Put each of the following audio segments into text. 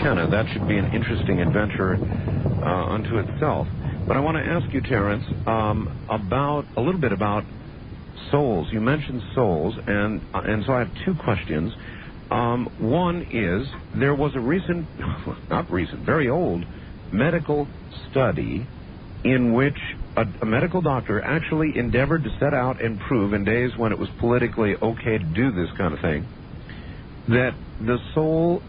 Mckenna. That should be an interesting adventure unto itself. But I want to ask you, Terence, about a little bit about souls. You mentioned souls, and so I have two questions. One is, there was a very old medical study in which a medical doctor actually endeavored to set out and prove, in days when it was politically okay to do this kind of thing, that the soul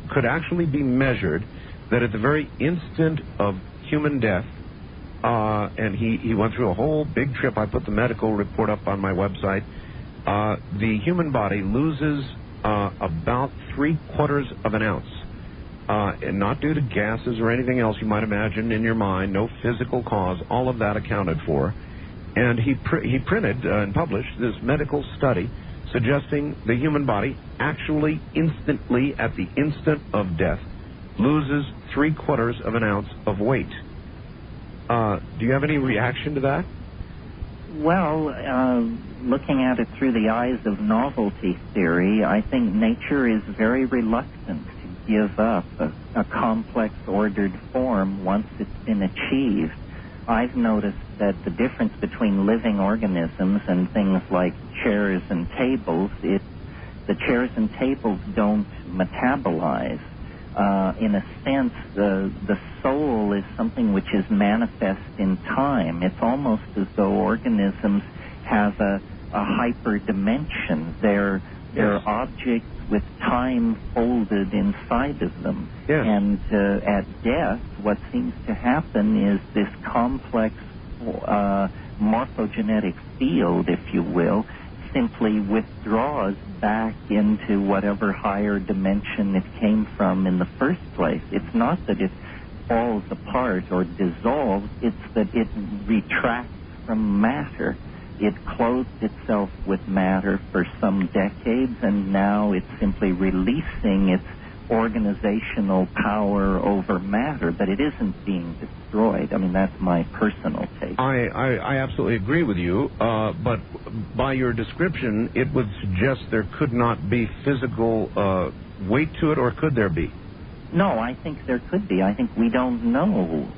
could actually be measured, that at the very instant of human death, and he went through a whole big trip. I put the medical report up on my website. The human body loses about 3/4 of an ounce, and not due to gases or anything else you might imagine in your mind, no physical cause, all of that accounted for. And he printed and published this medical study suggesting the human body actually instantly, at the instant of death, loses 3/4 of an ounce of weight. Do you have any reaction to that? Well, looking at it through the eyes of novelty theory, I think nature is very reluctant to give up a complex, ordered form once it's been achieved. I've noticed that the difference between living organisms and things like chairs and tables, the chairs and tables don't metabolize. In a sense, the soul is something which is manifest in time. It's almost as though organisms have a hyperdimension. They're objects with time folded inside of them. Yes. And at death, what seems to happen is this complex morphogenetic field, if you will, simply withdraws back into whatever higher dimension it came from in the first place. It's not that it falls apart or dissolves, it's that it retracts from matter. It clothed itself with matter for some decades, and now it's simply releasing its organizational power over matter, but it isn't being destroyed. I mean, that's my personal take. I absolutely agree with you, but by your description, it would suggest there could not be physical weight to it, or could there be? No, I think there could be. I think we don't know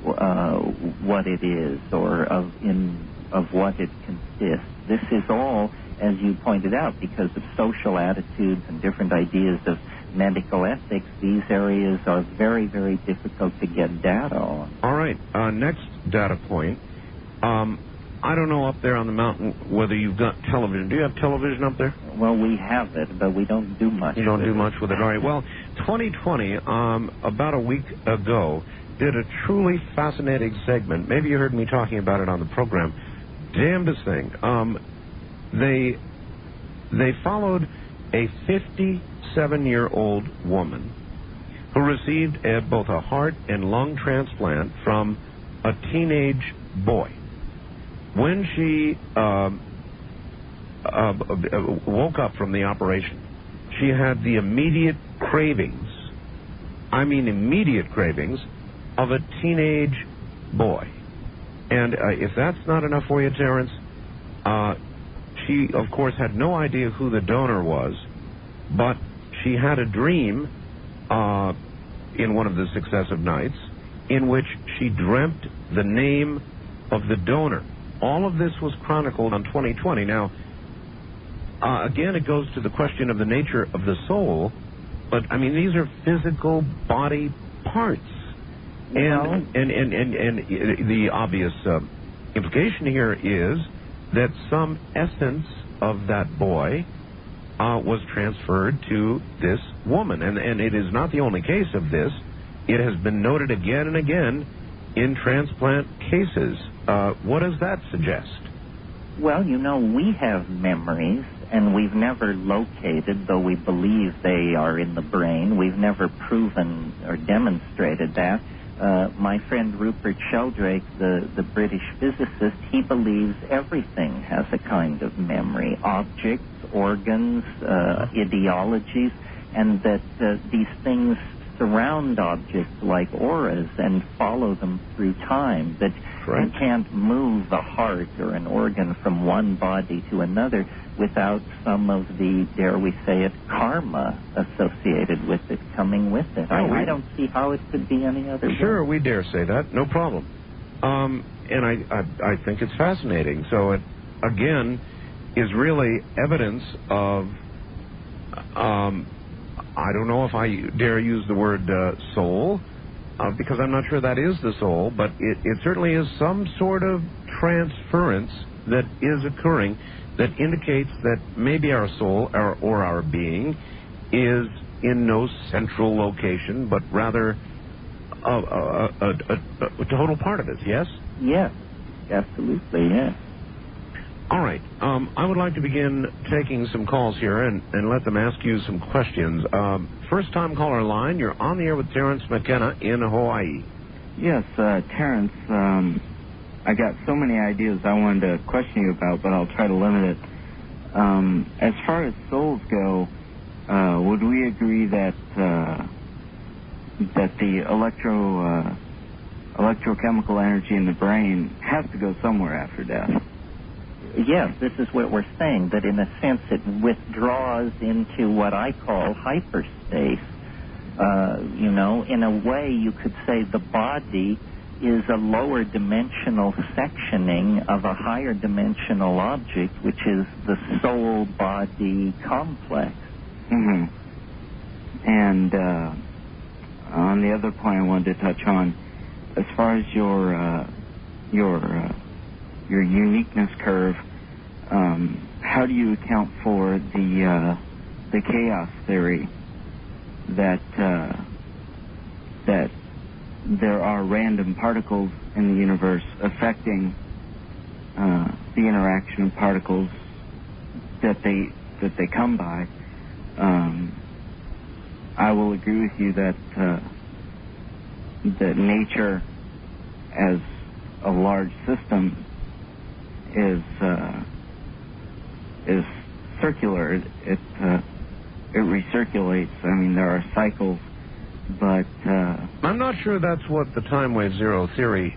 what it is or of what it consists. This is all, as you pointed out, because of social attitudes and different ideas of medical ethics. These areas are very, very difficult to get data on. All right. Next data point. I don't know up there on the mountain whether you've got television. Do you have television up there? Well, we have it, but we don't do much. You don't do much with it. All right. Well, 2020, about a week ago, did a truly fascinating segment. Maybe you heard me talking about it on the program. Damnedest thing. They followed a 57-year-old woman who received both a heart and lung transplant from a teenage boy. When she woke up from the operation, she had the immediate cravings, immediate cravings, of a teenage boy. And if that's not enough for you, Terence, she, of course, had no idea who the donor was, but she had a dream in one of the successive nights in which she dreamt the name of the donor. All of this was chronicled on 2020. Now, again, it goes to the question of the nature of the soul, but, these are physical body parts. And the obvious implication here is that some essence of that boy was transferred to this woman. And it is not the only case of this. It has been noted again and again in transplant cases. What does that suggest? Well, we have memories, and we've never located, though we believe they are in the brain. We've never proven or demonstrated that. My friend Rupert Sheldrake, the British physicist, he believes everything has a kind of memory, objects, organs, ideologies, and that these things surround objects like auras and follow them through time, that you can't move the heart or an organ from one body to another without some of the, dare we say it, karma associated with it, coming with it. I don't see how it could be any other way. Sure, we dare say that, no problem. And I think it's fascinating. So it, again, is really evidence of, I don't know if I dare use the word soul, because I'm not sure that is the soul, but it certainly is some sort of transference that is occurring that indicates that maybe our soul or our being is in no central location, but rather a total part of us, yes? Yes, absolutely, yes. All right. I would like to begin taking some calls here and let them ask you some questions. First-time caller line, you're on the air with Terence Mckenna in Hawaii. Yes, Terence, I got so many ideas I wanted to question you about, but I'll try to limit it. As far as souls go, would we agree that the electrochemical energy in the brain has to go somewhere after death? Yes, this is what we're saying, that in a sense it withdraws into what I call hyperspace. In a way you could say the body is a lower dimensional sectioning of a higher dimensional object, which is the soul-body complex. Mm-hmm. And on the other point I wanted to touch on, as far as your uniqueness curve, how do you account for the chaos theory that there are random particles in the universe affecting the interaction of particles that they come by? I will agree with you that nature as a large system is circular. It recirculates. I mean, there are cycles, but I'm not sure that's what the time wave zero theory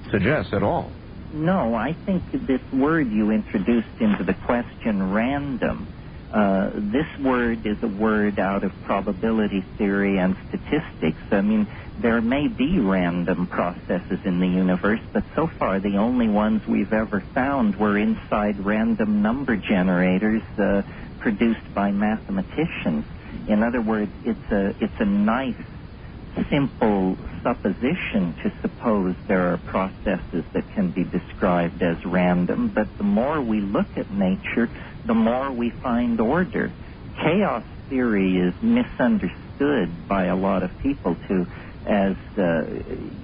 suggests at all. No, I think this word you introduced into the question, random, this word is a word out of probability theory and statistics. I mean, there may be random processes in the universe, but so far the only ones we've ever found were inside random number generators produced by mathematicians. In other words, it's a nice, simple supposition to suppose there are processes that can be described as random, but the more we look at nature, the more we find order. Chaos theory is misunderstood by a lot of people as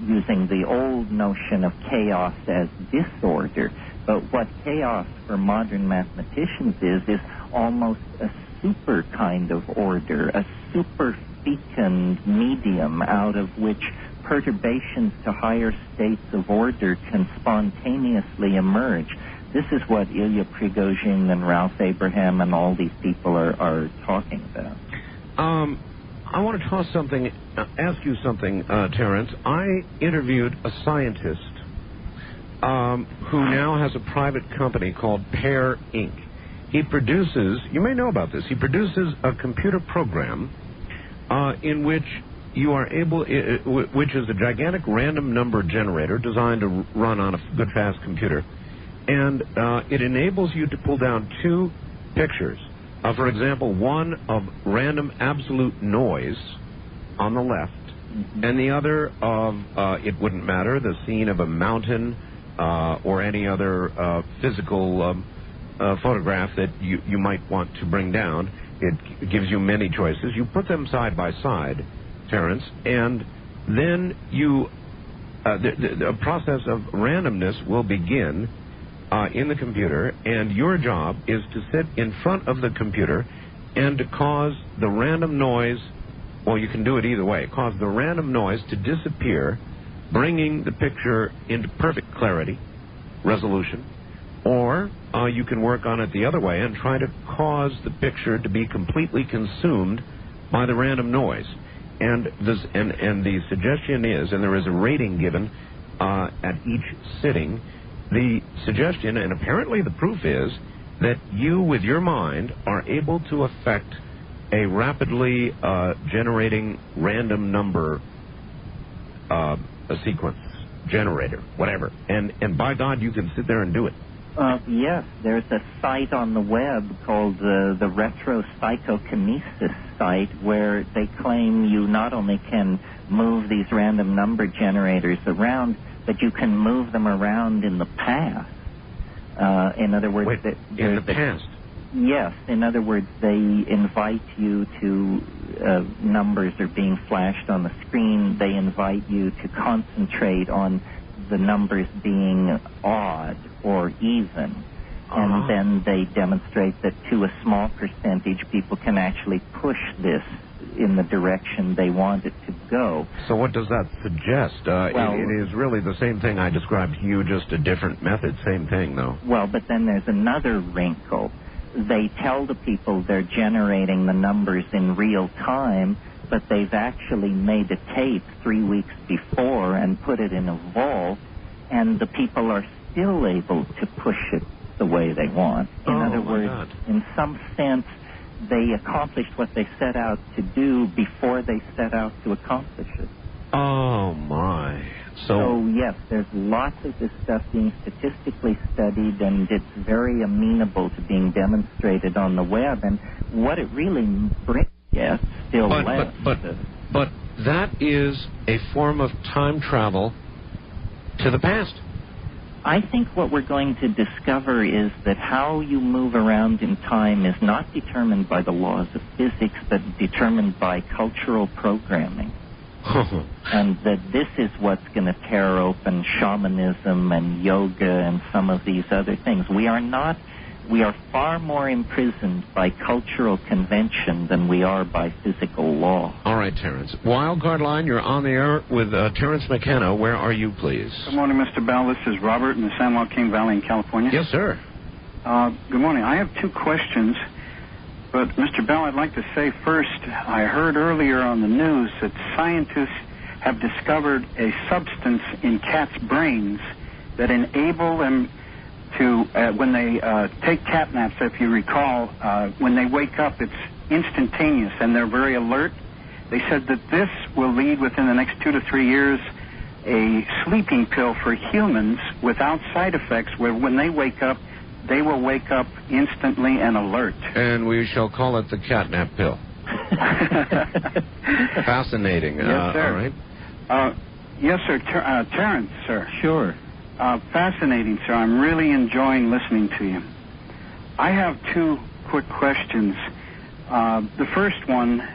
using the old notion of chaos as disorder. But what chaos for modern mathematicians is almost a super kind of order, a super fecund medium out of which perturbations to higher states of order can spontaneously emerge. This is what Ilya Prigozhin and Ralph Abraham and all these people are talking about. I want to ask you something, Terence. I interviewed a scientist who now has a private company called Pear Inc. He produces, you may know about this, he produces a computer program in which you are able, which is a gigantic random number generator designed to run on a good, fast computer. And it enables you to pull down two pictures. For example, one of random absolute noise on the left, and the other of, it wouldn't matter, the scene of a mountain or any other physical photograph that you might want to bring down. It gives you many choices. You put them side by side, Terence, and then the process of randomness will begin in the computer, and your job is to sit in front of the computer and to cause the random noise, well, you can do it either way, cause the random noise to disappear, bringing the picture into perfect clarity, resolution, or you can work on it the other way and try to cause the picture to be completely consumed by the random noise. And the suggestion is, and there is a rating given at each sitting, the suggestion, and apparently the proof is, that you, with your mind, are able to affect a rapidly generating random number a sequence generator, whatever. And by God, you can sit there and do it. Yes, there's a site on the web called the Retro Psychokinesis site where they claim you not only can move these random number generators around, but you can move them around in the past. In other words, wait, in the past? Yes. In other words, they invite you to, numbers are being flashed on the screen. They invite you to concentrate on the numbers being odd or even. And then they demonstrate that to a small percentage, people can actually push this in the direction they want it to go. So what does that suggest? It is really the same thing I described to you, just a different method. Same thing, though. Well, but then there's another wrinkle. They tell the people they're generating the numbers in real time, but they've actually made a tape 3 weeks before and put it in a vault, and the people are still able to push it the way they want. In other words, in some sense, they accomplished what they set out to do before they set out to accomplish it. Oh, my. So, yes, there's lots of this stuff being statistically studied, and it's very amenable to being demonstrated on the web. And what it really brings, yes, still less. But that is a form of time travel to the past. I think what we're going to discover is that how you move around in time is not determined by the laws of physics, but determined by cultural programming. And that this is what's going to tear open shamanism and yoga and some of these other things. We are far more imprisoned by cultural convention than we are by physical law. All right, Terence. Wildcard line, you're on the air with Terence Mckenna. Where are you, please? Good morning, Mr. Bell. This is Robert in the San Joaquin Valley in California. Yes, sir. Good morning. I have two questions. But, Mr. Bell, I'd like to say first, I heard earlier on the news that scientists have discovered a substance in cats' brains that enable them to, when they take cat naps, if you recall, when they wake up, it's instantaneous and they're very alert. They said that this will lead within the next 2 to 3 years a sleeping pill for humans without side effects, where when they wake up, they will wake up instantly and alert. And we shall call it the catnap pill. Fascinating. Yes, sir. All right. Yes, sir. Terence, sir. Sure. Fascinating, sir. I'm really enjoying listening to you. I have two quick questions. The first one,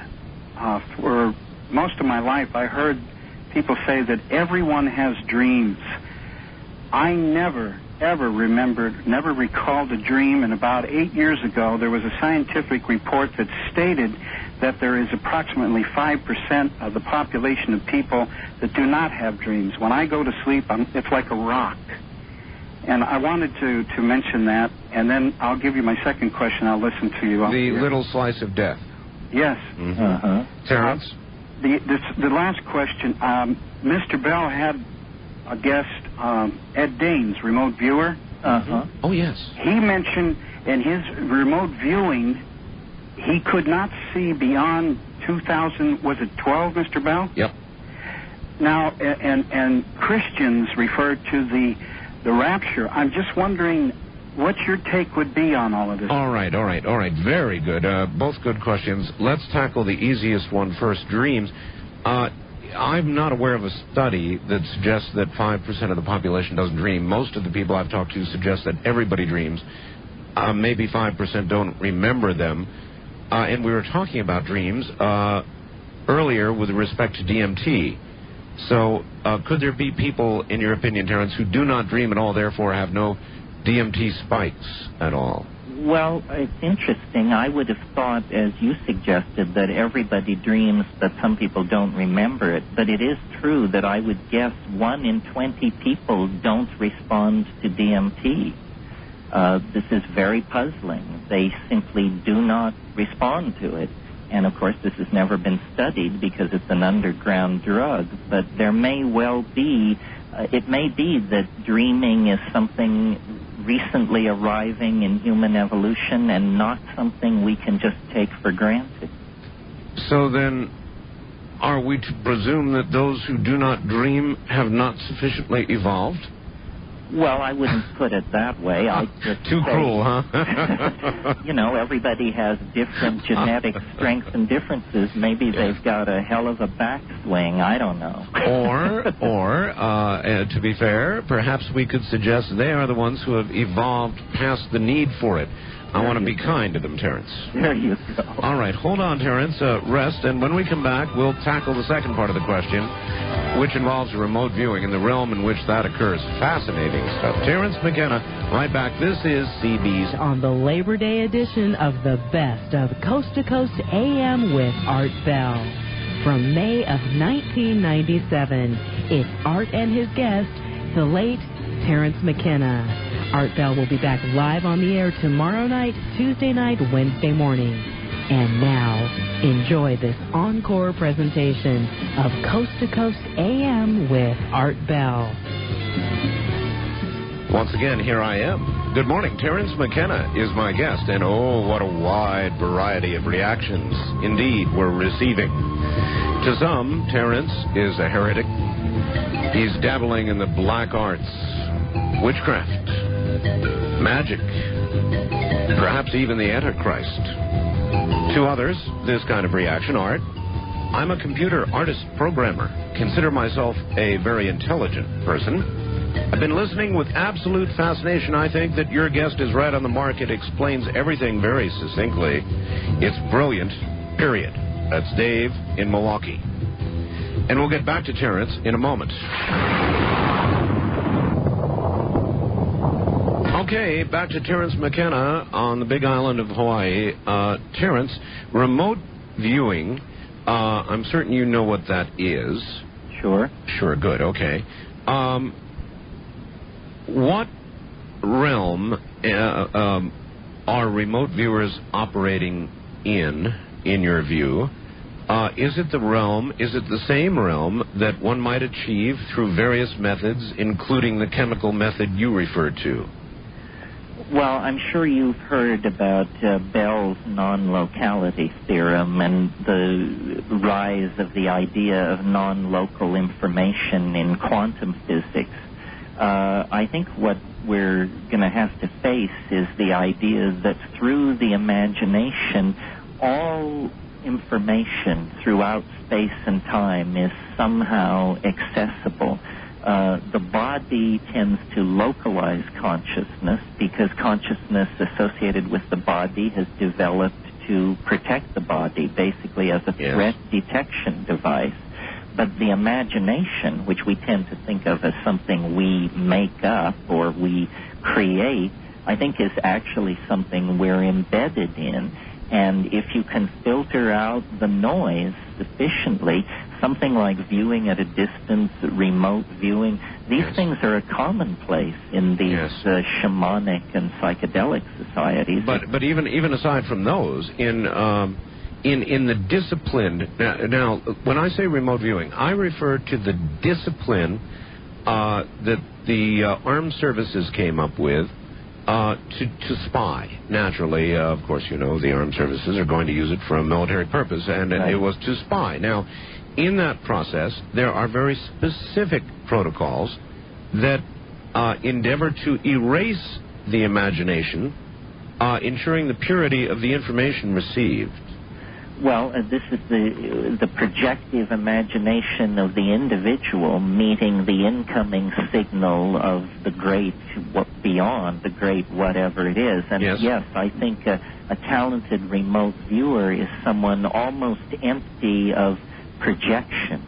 for most of my life, I heard people say that everyone has dreams. I never recalled a dream, and about 8 years ago there was a scientific report that stated that there is approximately 5% of the population of people that do not have dreams. When I go to sleep, it's like a rock. And I wanted to mention that, and then I'll give you my second question. I'll listen to you. The little slice of death. Yes. Mm-hmm. Terence? The last question, Mr. Bell had a guest, Ed Daines, remote viewer. Oh, yes. He mentioned in his remote viewing, he could not see beyond 2000, was it 12, Mr. Bell? Yep. Now, and Christians refer to the rapture. I'm just wondering what your take would be on all of this. All right. Very good. Both good questions. Let's tackle the easiest one first, dreams. I'm not aware of a study that suggests that 5% of the population doesn't dream. Most of the people I've talked to suggest that everybody dreams. Maybe 5% don't remember them. And we were talking about dreams earlier with respect to DMT. So could there be people, in your opinion, Terence, who do not dream at all, therefore have no DMT spikes at all? Well, it's interesting. I would have thought, as you suggested, that everybody dreams, but some people don't remember it. But it is true that I would guess 1 in 20 people don't respond to DMT. This is very puzzling. They simply do not respond to it. And, of course, this has never been studied because it's an underground drug. But there may well be, it may be that dreaming is something recently arriving in human evolution and not something we can just take for granted. So then, are we to presume that those who do not dream have not sufficiently evolved? Well, I wouldn't put it that way. Too cruel, huh? You know, everybody has different genetic strengths and differences. Maybe they've got a hell of a backswing. I don't know. Or, to be fair, perhaps we could suggest they are the ones who have evolved past the need for it. I want to be kind to them, Terence. There you go. All right, hold on, Terence. Rest, and when we come back, we'll tackle the second part of the question, which involves remote viewing and the realm in which that occurs. Fascinating stuff. Terence McKenna, right back. This is CB's on the Labor Day edition of the best of Coast to Coast AM with Art Bell. From May of 1997, it's Art and his guest, the late Terence McKenna. Art Bell will be back live on the air tomorrow night, Tuesday night, Wednesday morning. And now, enjoy this encore presentation of Coast to Coast AM with Art Bell. Once again, here I am. Good morning. Terence McKenna is my guest, and oh, what a wide variety of reactions, indeed, we're receiving. To some, Terence is a heretic. He's dabbling in the black arts, witchcraft, magic, perhaps even the Antichrist. To others, this kind of reaction, Art, I'm a computer artist programmer. Consider myself a very intelligent person. I've been listening with absolute fascination. I think that your guest is right on the mark. It explains everything very succinctly. It's brilliant, period. That's Dave in Milwaukee. And we'll get back to Terence in a moment. Okay, back to Terence McKenna on the big island of Hawaii. Terence, remote viewing, I'm certain you know what that is. Sure. Sure, good, okay. What realm are remote viewers operating in your view? Is it the same realm that one might achieve through various methods, including the chemical method you referred to? Well, I'm sure you've heard about Bell's non-locality theorem and the rise of the idea of non-local information in quantum physics. I think what we're going to have to face is the idea that through the imagination, all information throughout space and time is somehow accessible. The body tends to localize consciousness because consciousness associated with the body has developed to protect the body, basically as a threat detection device. But the imagination, which we tend to think of as something we make up or we create, I think is actually something we're embedded in. And if you can filter out the noise sufficiently, something like viewing at a distance, remote viewing, these things are a commonplace in these shamanic and psychedelic societies. But even aside from those, in the discipline, now when I say remote viewing, I refer to the discipline that the armed services came up with to spy. Naturally, of course, you know, the armed services are going to use it for a military purpose, and it was to spy. Now, in that process, there are very specific protocols that endeavor to erase the imagination, ensuring the purity of the information received. Well, this is the projective imagination of the individual meeting the incoming signal of the great beyond, the great whatever it is. And yes, I think a talented remote viewer is someone almost empty of projection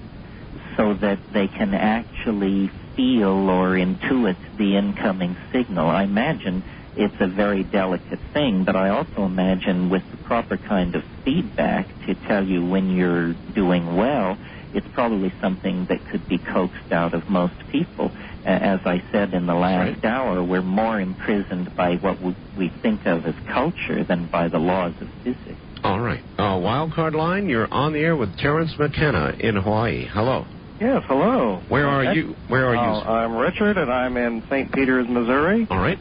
so that they can actually feel or intuit the incoming signal. I imagine it's a very delicate thing, but I also imagine with the proper kind of feedback to tell you when you're doing well, it's probably something that could be coaxed out of most people. As I said in the last hour, we're more imprisoned by what we think of as culture than by the laws of physics. All right. Wild card line, you're on the air with Terence McKenna in Hawaii. Hello. Yes, hello. Where are you? Where are you? I'm Richard, and I'm in St. Peters, Missouri. All right.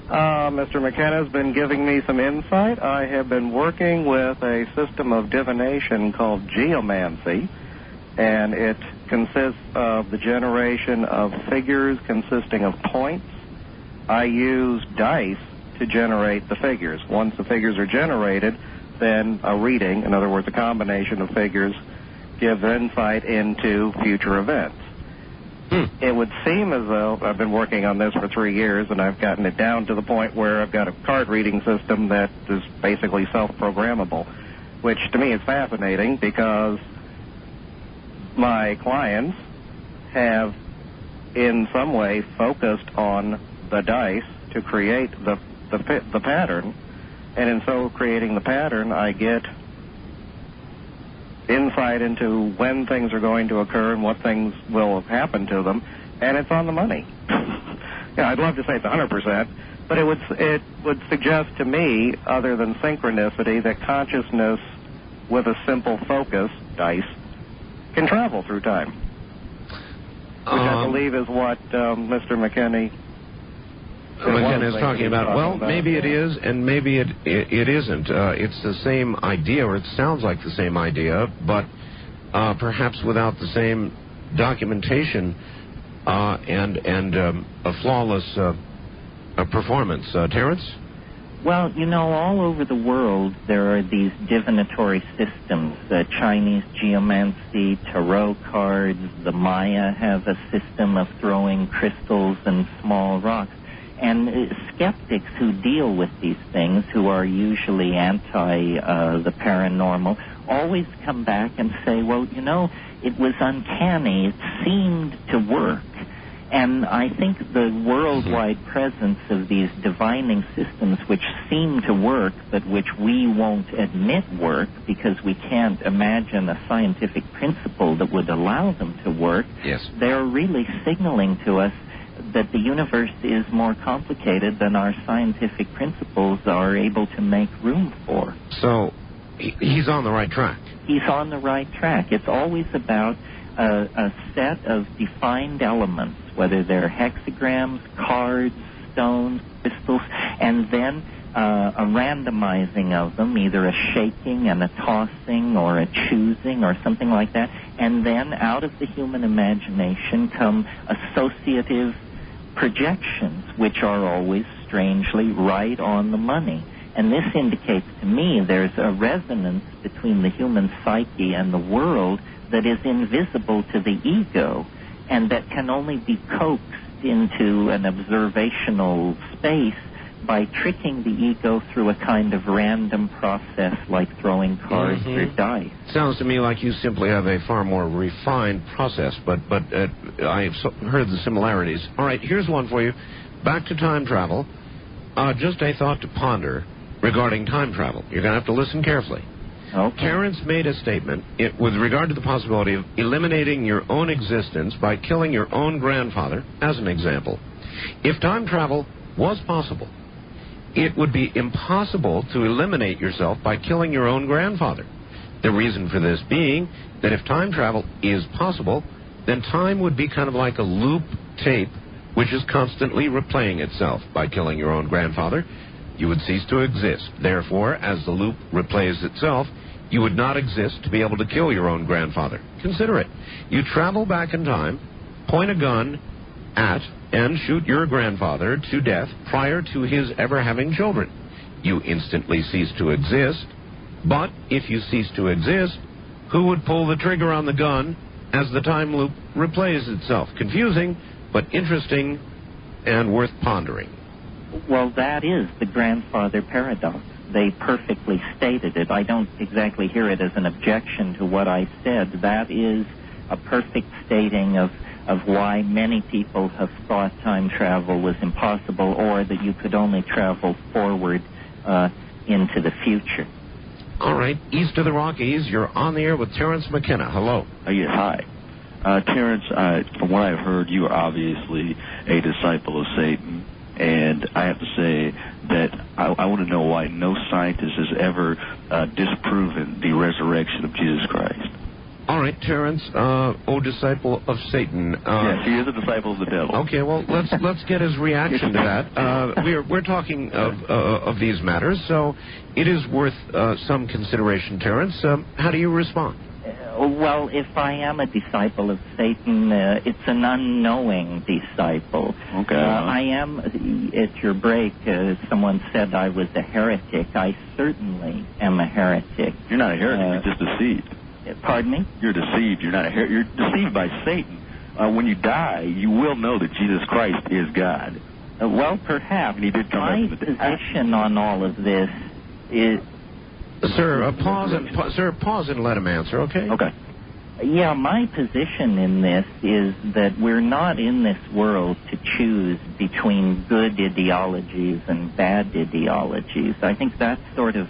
Mr. McKenna has been giving me some insight. I have been working with a system of divination called geomancy, and it consists of the generation of figures consisting of points. I use dice to generate the figures. Once the figures are generated, then a reading, in other words, a combination of figures, gives insight into future events. It would seem as though I've been working on this for 3 years, and I've gotten it down to the point where I've got a card reading system that is basically self-programmable, which to me is fascinating because my clients have in some way focused on the dice to create the pattern, and in so creating the pattern, I get insight into when things are going to occur and what things will happen to them, and it's on the money. Yeah, I'd love to say it's 100%, but it would suggest to me, other than synchronicity, that consciousness with a simple focus, dice, can travel through time, which I believe is what Mr. McKenna is talking about. Well, maybe it is, and maybe it isn't. It's the same idea, or it sounds like the same idea, but perhaps without the same documentation and a flawless performance. Terence? Well, all over the world there are these divinatory systems. Chinese geomancy, tarot cards, the Maya have a system of throwing crystals and small rocks. And skeptics who deal with these things, who are usually anti the paranormal, always come back and say, well, it was uncanny. It seemed to work. And I think the worldwide presence of these divining systems which seem to work, but which we won't admit work because we can't imagine a scientific principle that would allow them to work, yes, they're really signaling to us that the universe is more complicated than our scientific principles are able to make room for. So he's on the right track. He's on the right track. It's always about a set of defined elements, whether they're hexagrams, cards, stones, crystals, and then a randomizing of them, either a shaking and a tossing or a choosing or something like that. And then out of the human imagination come associative projections, which are always strangely right on the money. And this indicates to me there's a resonance between the human psyche and the world that is invisible to the ego and that can only be coaxed into an observational space by tricking the ego through a kind of random process like throwing cards or dice. Sounds to me like you simply have a far more refined process, but I've heard the similarities. All right, here's one for you. Back to time travel. Just a thought to ponder regarding time travel. You're going to have to listen carefully. Okay. Terence made a statement with regard to the possibility of eliminating your own existence by killing your own grandfather, as an example. If time travel was possible, it would be impossible to eliminate yourself by killing your own grandfather. The reason for this being that if time travel is possible, then time would be kind of like a loop tape which is constantly replaying itself. By killing your own grandfather, you would cease to exist. Therefore, as the loop replays itself, you would not exist to be able to kill your own grandfather. Consider it. You travel back in time, point a gun at and shoot your grandfather to death prior to his ever having children. You instantly cease to exist, but if you cease to exist, who would pull the trigger on the gun as the time loop replays itself? Confusing, but interesting and worth pondering. Well, that is the grandfather paradox. They perfectly stated it. I don't exactly hear it as an objection to what I said. That is a perfect stating of why many people have thought time travel was impossible, or that you could only travel forward into the future. All right, east of the Rockies, you're on the air with Terence McKenna. Hello. Yeah, hi. Terence, from what I've heard, you are obviously a disciple of Satan. And I have to say that I want to know why no scientist has ever disproven the resurrection of Jesus Christ. All right, Terence, disciple of Satan. Yes, he is a disciple of the devil. Okay, well, let's get his reaction to that. We're talking of these matters, so it is worth some consideration, Terence. How do you respond? Well, if I am a disciple of Satan, it's an unknowing disciple. Okay. I am, at your break, someone said I was a heretic. I certainly am a heretic. You're not a heretic, you're just deceived. Pardon me? You're deceived. You're not a heretic. You're deceived by Satan. When you die, you will know that Jesus Christ is God. Well, perhaps. And he did come my position on all of this is... Sir, pause and let him answer, okay? Okay. Yeah, my position in this is that we're not in this world to choose between good ideologies and bad ideologies. I think that's sort of,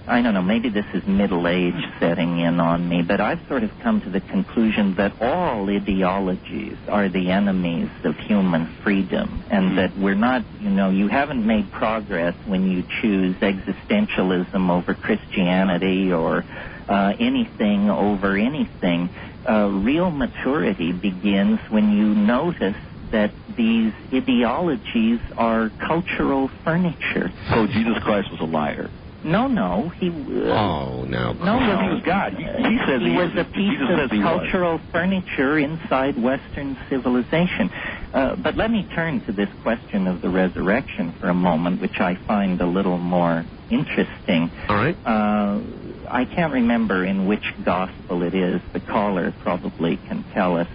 I don't know, maybe this is middle age setting in on me, but I've sort of come to the conclusion that all ideologies are the enemies of human freedom, and that we're not, you haven't made progress when you choose existentialism over Christianity or anything over anything. Real maturity begins when you notice that these ideologies are cultural furniture. So Jesus Christ was a liar. No, he... no. He was God. He says he was a piece of cultural furniture inside Western civilization. But let me turn to this question of the resurrection for a moment, which I find a little more interesting. All right. I can't remember in which gospel it is. The caller probably can tell us.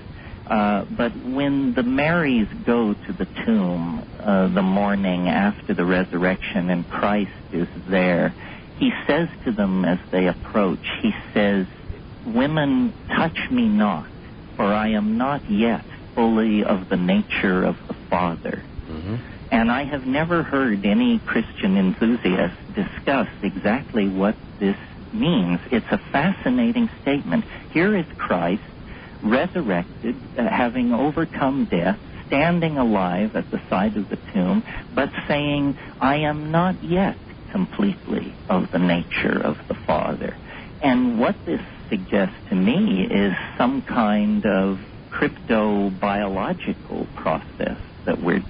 But when the Marys go to the tomb the morning after the resurrection and Christ is there, he says to them as they approach, he says, "Women, touch me not, for I am not yet fully of the nature of the Father." Mm-hmm. And I have never heard any Christian enthusiast discuss exactly what this means. It's a fascinating statement. Here is Christ, resurrected, having overcome death, standing alive at the side of the tomb, but saying, "I am not yet completely of the nature of the Father." And what this suggests to me is some kind of crypto-biological process that we're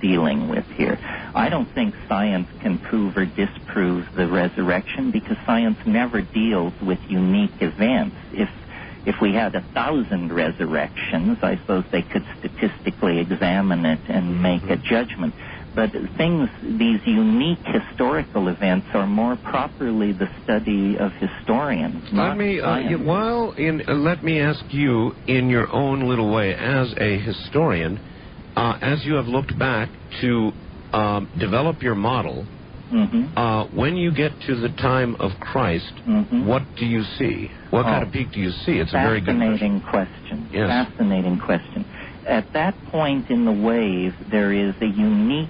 dealing with here. I don't think science can prove or disprove the resurrection because science never deals with unique events. If we had 1,000 resurrections, I suppose they could statistically examine it and make a judgment. But these unique historical events are more properly the study of historians. Let me ask you, in your own little way, as a historian, as you have looked back to develop your model, when you get to the time of Christ, what do you see? What kind of peak do you see? It's a very good question. Yes. Fascinating question. At that point in the wave, there is a unique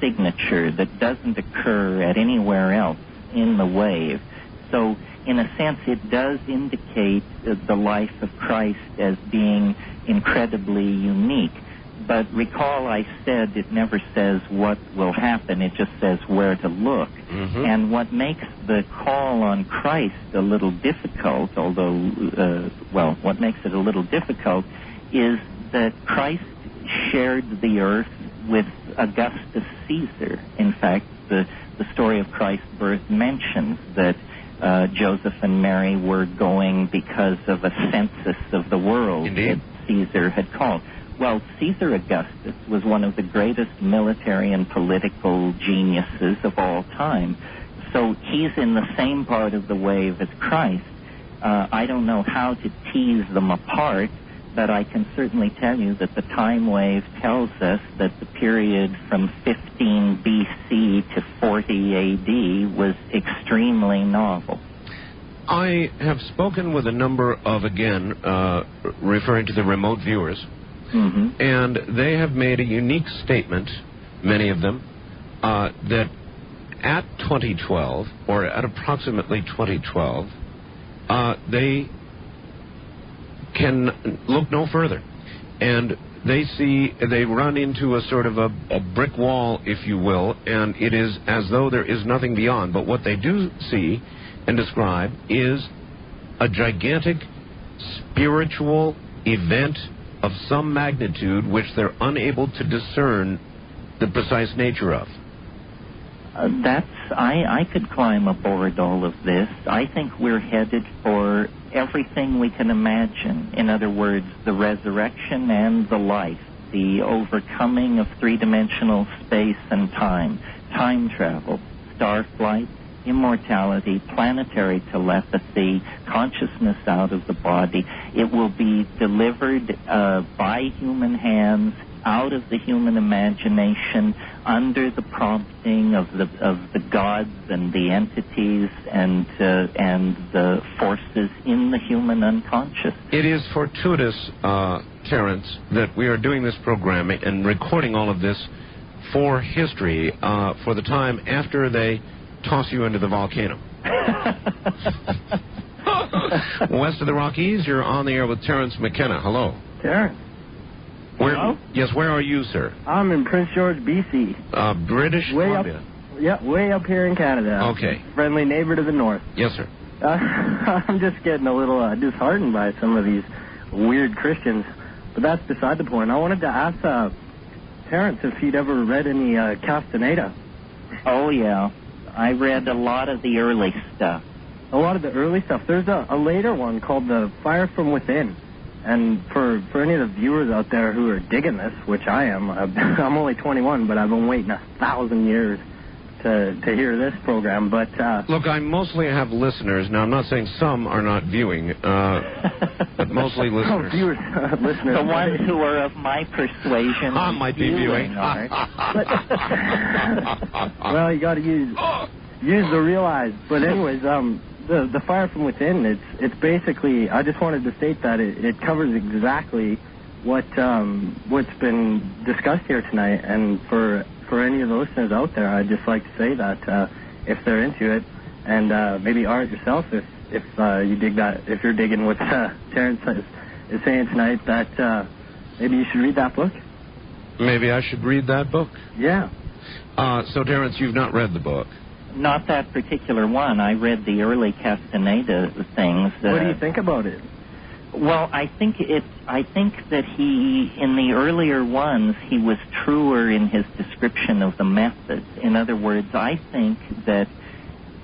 signature that doesn't occur at anywhere else in the wave. So, in a sense, it does indicate the life of Christ as being incredibly unique. But recall I said it never says what will happen, it just says where to look. And what makes the call on Christ a little difficult, what makes it a little difficult is that Christ shared the earth with Augustus Caesar. In fact, the story of Christ's birth mentions that Joseph and Mary were going because of a census of the world that Caesar had called. Well, Caesar Augustus was one of the greatest military and political geniuses of all time. So he's in the same part of the wave as Christ. I don't know how to tease them apart, but I can certainly tell you that the time wave tells us that the period from 15 BC to 40 AD was extremely novel. I have spoken with a number of, again, referring to the remote viewers, and they have made a unique statement, many of them, that at 2012, or at approximately 2012, they can look no further. And they run into a sort of a brick wall, if you will, and it is as though there is nothing beyond. But what they do see and describe is a gigantic spiritual event of some magnitude which they're unable to discern the precise nature of. I could climb aboard all of this. I think we're headed for everything we can imagine. In other words, the resurrection and the life, the overcoming of three-dimensional space and time travel, star flight, immortality, planetary telepathy, consciousness out of the body. It will be delivered by human hands, out of the human imagination, under the prompting of the gods and the entities and the forces in the human unconscious. It is fortuitous, Terence, that we are doing this program and recording all of this for history, for the time after they toss you into the volcano. West of the Rockies, you're on the air with Terence McKenna. Hello. Terence. Hello? Yes, where are you, sir? I'm in Prince George, B.C. British Columbia. Way up here in Canada. Okay. Friendly neighbor to the north. Yes, sir. I'm just getting a little disheartened by some of these weird Christians, but that's beside the point. I wanted to ask Terence if he'd ever read any Castaneda. Oh, yeah. I read a lot of the early stuff. A lot of the early stuff. There's a later one called The Fire from Within. And for any of the viewers out there who are digging this, which I am, I'm only 21, but I've been waiting 1,000 years to hear this program. But look, I mostly have listeners. Now, I'm not saying some are not viewing, but mostly listeners. Oh, viewers, listeners. The ones who are of my persuasion might be viewing. Well, you got to use the real eyes. But anyways, The Fire from Within, it's basically, I just wanted to state that it covers exactly what's been discussed here tonight. And for any of the listeners out there, I'd just like to say that if they're into it, and maybe Art yourself, if you dig that, if you're digging what Terence is saying tonight, that maybe you should read that book. Maybe I should read that book? Yeah. So, Terence, you've not read the book? Not that particular one. I read the early Castaneda things. What do you think about it? Well, I think that he, in the earlier ones, he was truer in his description of the methods. In other words, I think that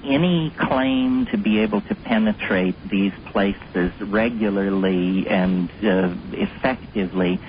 any claim to be able to penetrate these places regularly and effectively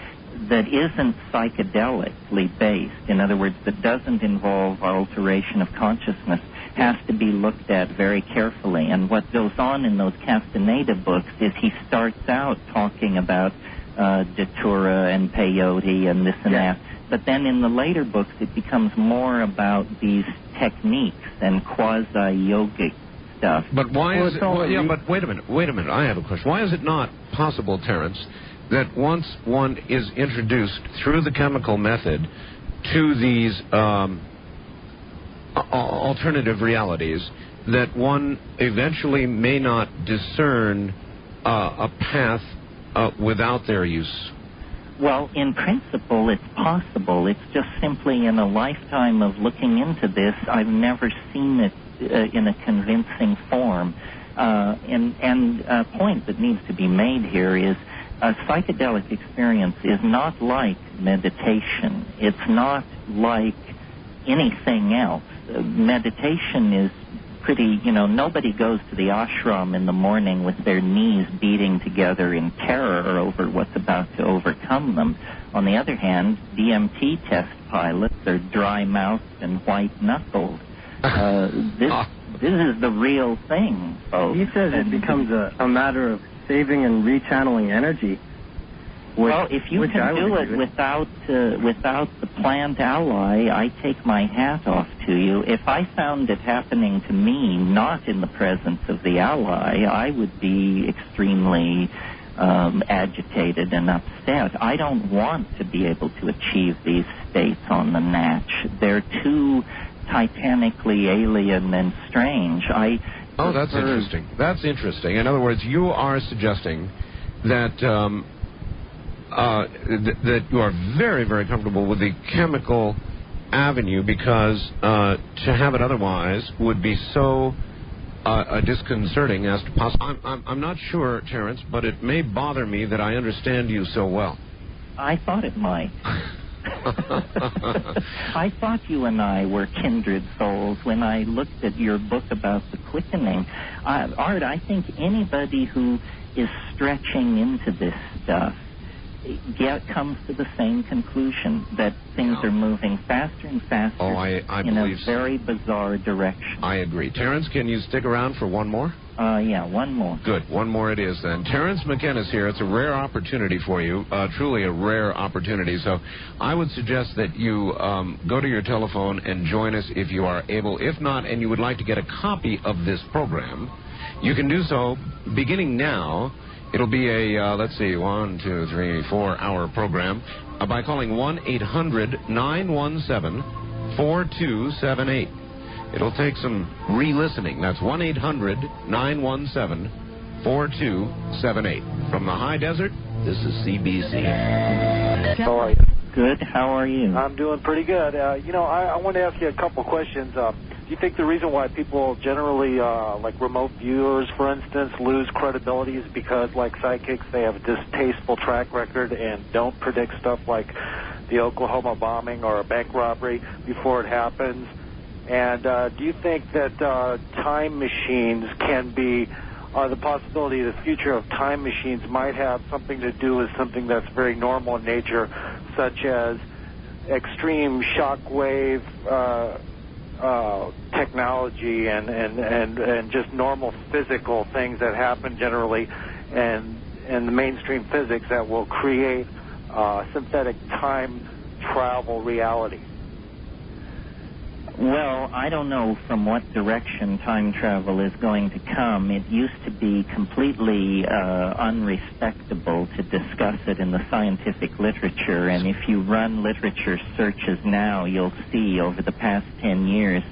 that isn't psychedelically based, in other words, that doesn't involve alteration of consciousness, has to be looked at very carefully. And what goes on in those Castaneda books is he starts out talking about Datura and peyote and this and that, but then in the later books it becomes more about these techniques and quasi-yogic stuff. But why is it... but wait a minute, I have a question. Why is it not possible, Terence, that once one is introduced through the chemical method to these alternative realities, that one eventually may not discern a path without their use? Well, in principle, it's possible. It's just simply in a lifetime of looking into this, I've never seen it in a convincing form. And a point that needs to be made here is a psychedelic experience is not like meditation. It's not like anything else. Meditation is pretty, nobody goes to the ashram in the morning with their knees beating together in terror over what's about to overcome them. On the other hand, DMT test pilots are dry-mouthed and white-knuckled. This is the real thing, folks. He says it becomes a matter of saving and rechanneling energy. Well, if you can do it without the plant ally, I take my hat off to you. If I found it happening to me, not in the presence of the ally, I would be extremely agitated and upset. I don't want to be able to achieve these states on the natch. They're too titanically alien and strange. That's interesting. That's interesting. In other words, you are suggesting that that you are very, very comfortable with the chemical avenue, because to have it otherwise would be so disconcerting as to possibly. I'm not sure, Terence, but it may bother me that I understand you so well. I thought it might. I thought you and I were kindred souls when I looked at your book about the quickening. Art, I think anybody who is stretching into this stuff comes to the same conclusion, that things are moving faster and faster in a very bizarre direction. I agree. Terence, can you stick around for one more? Yeah, one more. Good. One more it is then. Terence Mckenna is here. It's a rare opportunity for you, truly a rare opportunity. So I would suggest that you go to your telephone and join us if you are able. If not, and you would like to get a copy of this program, you can do so beginning now. It'll be a, 4-hour program by calling 1-800-917-4278. It'll take some re-listening. That's 1-800-917-4278. From the high desert, this is CBC. How are you? Good. How are you? I'm doing pretty good. I want to ask you a couple questions. Do you think the reason why people generally, like remote viewers, for instance, lose credibility is because, like psychics, they have a distasteful track record and don't predict stuff like the Oklahoma bombing or a bank robbery before it happens? And do you think that time machines can be, the possibility of the future of time machines might have something to do with something that's very normal in nature, such as extreme shockwave technology and just normal physical things that happen generally and the mainstream physics that will create synthetic time travel reality? Well, I don't know from what direction time travel is going to come. It used to be completely unrespectable to discuss it in the scientific literature, and if you run literature searches now, you'll see over the past 10 years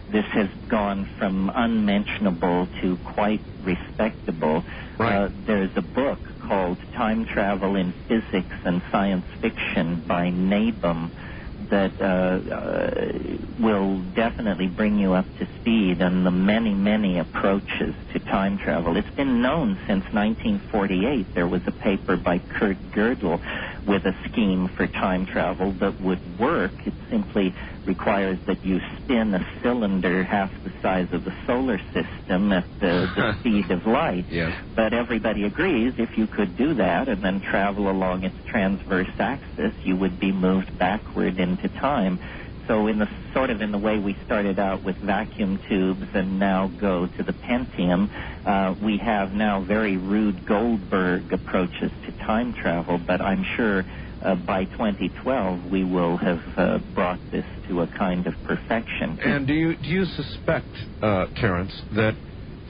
this has gone from unmentionable to quite respectable. Right. There's a book called Time Travel in Physics and Science Fiction by Nabum that will definitely bring you up to speed on the many, many approaches to time travel. It's been known since 1948. There was a paper by Kurt Gödel with a scheme for time travel that would work. It simply requires that you spin a cylinder half the size of the solar system at the speed of light. Yes. But everybody agrees if you could do that and then travel along its transverse axis, you would be moved backward into time. So in the way we started out with vacuum tubes and now go to the Pentium, we have now very rude Goldberg approaches to time travel, but I'm sure by 2012 we will have brought this to a kind of perfection. And do you suspect, Terence, that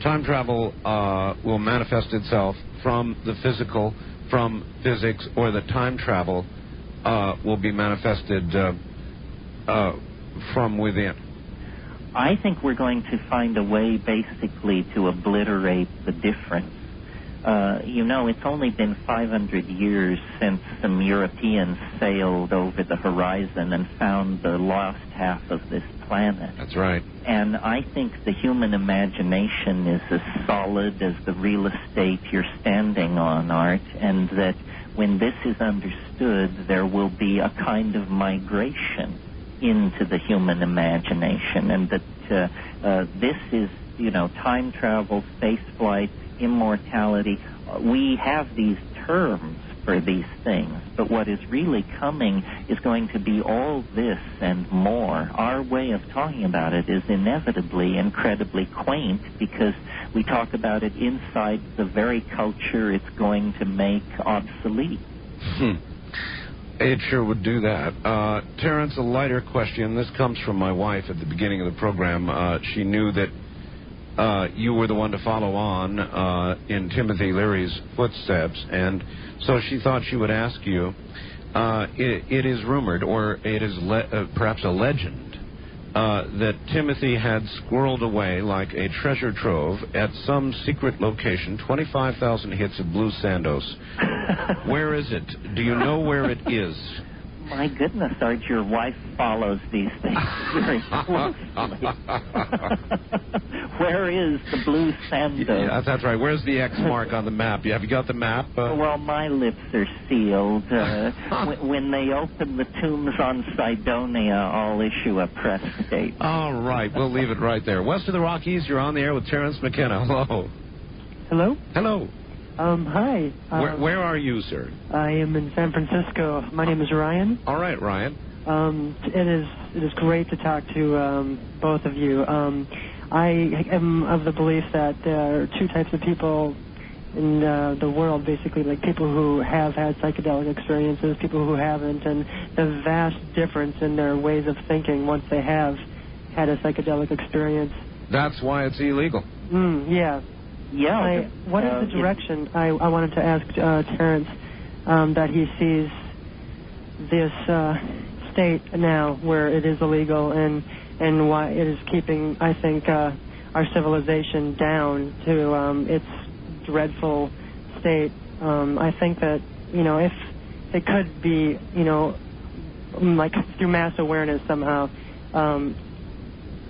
time travel will manifest itself from the physical, from physics, or that time travel will be manifested from within? I think we're going to find a way basically to obliterate the difference. It's only been 500 years since some Europeans sailed over the horizon and found the lost half of this planet. That's right. And I think the human imagination is as solid as the real estate you're standing on, Art, and that when this is understood, there will be a kind of migration into the human imagination, and that this is, time travel, space flight, immortality. We have these terms for these things, but what is really coming is going to be all this and more. Our way of talking about it is inevitably incredibly quaint because we talk about it inside the very culture it's going to make obsolete. It sure would do that. Terence, a lighter question. This comes from my wife at the beginning of the program. She knew that you were the one to follow on in Timothy Leary's footsteps, and so she thought she would ask you. It is rumored, or it is perhaps a legend, that Timothy had squirreled away like a treasure trove at some secret location, 25,000 hits of Blue Sandos. Where is it? Do you know where it is? My goodness, Art, your wife follows these things very closely. Where is the Blue Sandos? Yeah, that's right. Where's the X mark on the map? Have you got the map? Well, my lips are sealed. When they open the tombs on Cydonia, I'll issue a press statement. All right, we'll leave it right there. West of the Rockies, you're on the air with Terence McKenna. Hello. Hello? Hello. Hi. Where are you, sir? I am in San Francisco. My name is Ryan. All right, Ryan. It is great to talk to both of you. I am of the belief that there are two types of people in the world, basically, like people who have had psychedelic experiences, people who haven't, and the vast difference in their ways of thinking once they have had a psychedelic experience. That's why it's illegal. Yeah. Yeah. What is the direction? I wanted to ask Terence that he sees this state now where it is illegal and why it is keeping, I think, our civilization down to its dreadful state. I think that, if it could be, like through mass awareness somehow,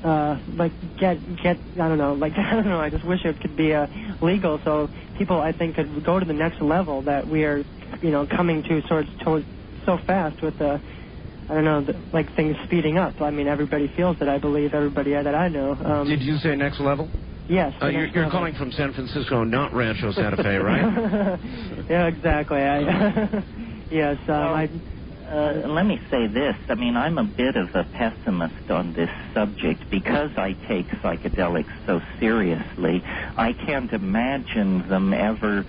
I just wish it could be legal so people, I think, could go to the next level that we are, coming to so fast with things speeding up. I mean, everybody feels it, I believe, everybody that I know. Did you say next level? Yes. You're calling from San Francisco, not Rancho Santa Fe, right? Yeah, exactly. Yes. Let me say this. I mean, I'm a bit of a pessimist on this subject because I take psychedelics so seriously. I can't imagine them ever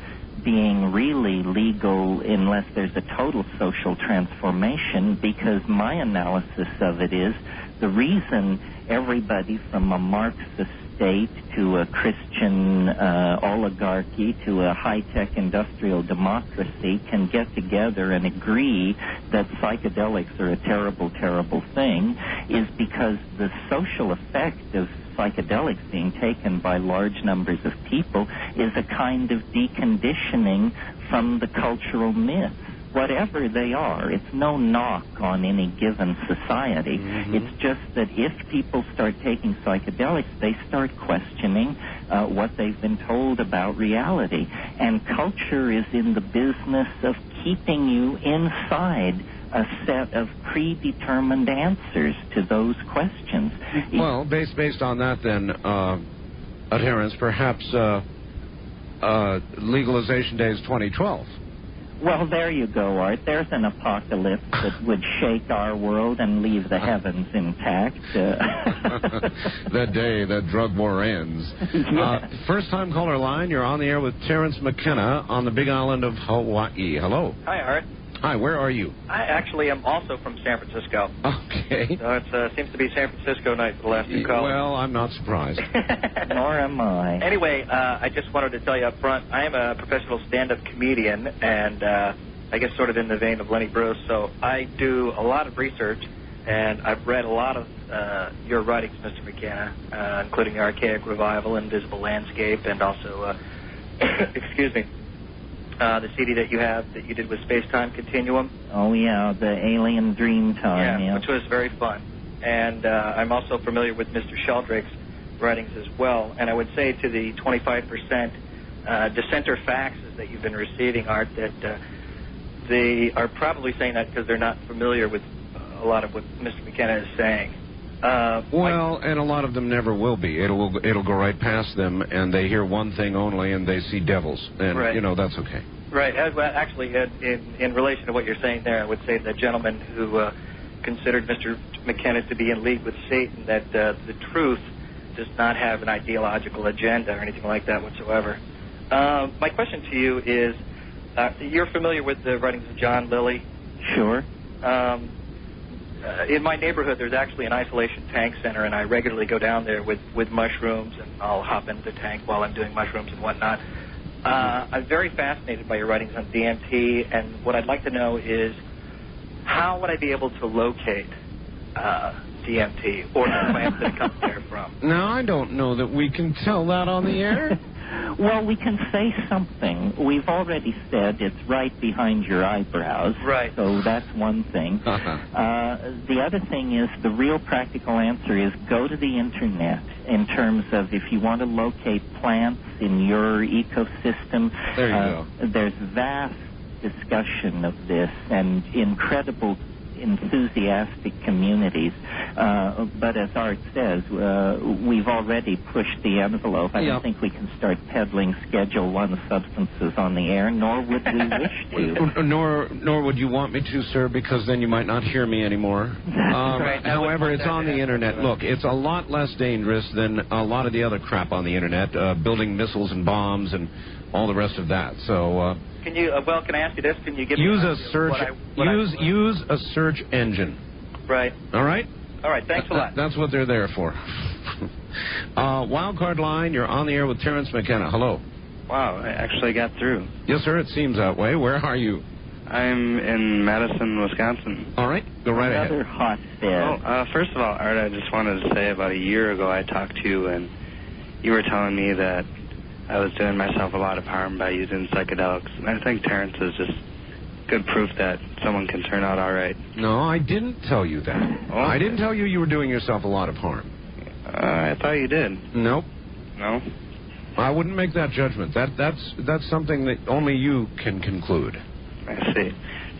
being really legal unless there's a total social transformation, because my analysis of it is the reason everybody from a Marxist state to a Christian oligarchy to a high-tech industrial democracy can get together and agree that psychedelics are a terrible, terrible thing is because the social effect of psychedelics being taken by large numbers of people is a kind of deconditioning from the cultural myths. Whatever they are, it's no knock on any given society. Mm-hmm. It's just that if people start taking psychedelics, they start questioning what they've been told about reality. And culture is in the business of keeping you inside a set of predetermined answers to those questions. Well, based on that, then, Terence, perhaps legalization day is 2012. Well, there you go, Art. There's an apocalypse that would shake our world and leave the heavens intact. The day that drug war ends. First-time caller line, you're on the air with Terence McKenna on the Big Island of Hawaii. Hello. Hi, Art. Hi, where are you? I actually am also from San Francisco. Okay. So it seems to be San Francisco night for the last two callers. Well, I'm not surprised. Nor am I. Anyway, I just wanted to tell you up front, I am a professional stand-up comedian, and I guess sort of in the vein of Lenny Bruce, so I do a lot of research, and I've read a lot of your writings, Mr. McKenna, including The Archaic Revival, Invisible Landscape, and also, excuse me, the CD that you did with Space-Time Continuum. Oh, yeah, the Alien Dream Time. Yeah, which was very fun. And I'm also familiar with Mr. Sheldrake's writings as well. And I would say to the 25% dissenter faxes that you've been receiving, Art, that they are probably saying that because they're not familiar with a lot of what Mr. McKenna is saying. And a lot of them never will be. It'll go right past them, and they hear one thing only, and they see devils. And, right. That's okay. Right. Well, actually, in relation to what you're saying there, I would say the gentleman who considered Mr. McKenna to be in league with Satan, that the truth does not have an ideological agenda or anything like that whatsoever. My question to you is, you're familiar with the writings of John Lilly? Sure. In my neighborhood, there's actually an isolation tank center, and I regularly go down there with mushrooms, and I'll hop into the tank while I'm doing mushrooms and whatnot. I'm very fascinated by your writings on DMT, and what I'd like to know is how would I be able to locate DMT or the plants that it comes there from. Now, I don't know that we can tell that on the air. Well, we can say something. We've already said it's right behind your eyebrows. Right. So that's one thing. The other thing is the real practical answer is go to the Internet in terms of if you want to locate plants in your ecosystem. There you go. There's vast discussion of this and incredible enthusiastic communities. But as Art says, we've already pushed the envelope. I don't think we can start peddling Schedule I substances on the air, nor would we wish to. Nor would you want me to, sir, because then you might not hear me anymore. Right. However, it's on the Internet. Look, it's a lot less dangerous than a lot of the other crap on the Internet, building missiles and bombs and all the rest of that. So... Can you? Can I ask you this? Can you give use me a search? Use a search engine. Right. All right. All right. Thanks a lot. That's what they're there for. Wildcard line. You're on the air with Terence Mckenna. Hello. Wow, I actually got through. Yes, sir. It seems that way. Where are you? I'm in Madison, Wisconsin. All right. Go right ahead. Another hotbed. Well, first of all, Art, I just wanted to say about a year ago I talked to you and you were telling me that I was doing myself a lot of harm by using psychedelics. And I think Terence is just good proof that someone can turn out all right. No, I didn't tell you that. Oh. I didn't tell you were doing yourself a lot of harm. I thought you did. Nope. No? I wouldn't make that judgment. That's something that only you can conclude. I see.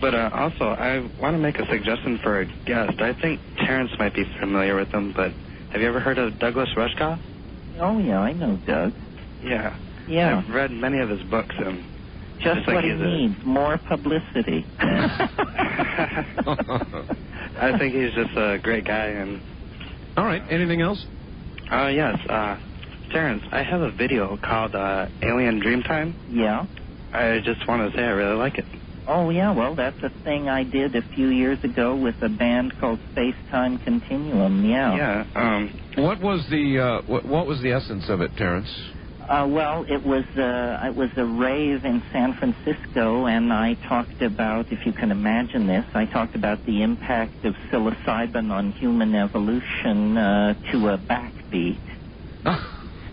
But also, I want to make a suggestion for a guest. I think Terence might be familiar with him, but have you ever heard of Douglas Rushkoff? Oh, yeah, I know Doug. Yeah. Yeah. I've read many of his books, and just what he needs, more publicity. I think he's just a great guy. And all right. Anything else? Yes. Terence, I have a video called Alien Dreamtime. Yeah. I just want to say I really like it. Oh, yeah, well, that's a thing I did a few years ago with a band called Space Time Continuum, Yeah. What was the essence of it, Terence? Well, it was a rave in San Francisco, and I talked about, if you can imagine this, I talked about the impact of psilocybin on human evolution to a backbeat.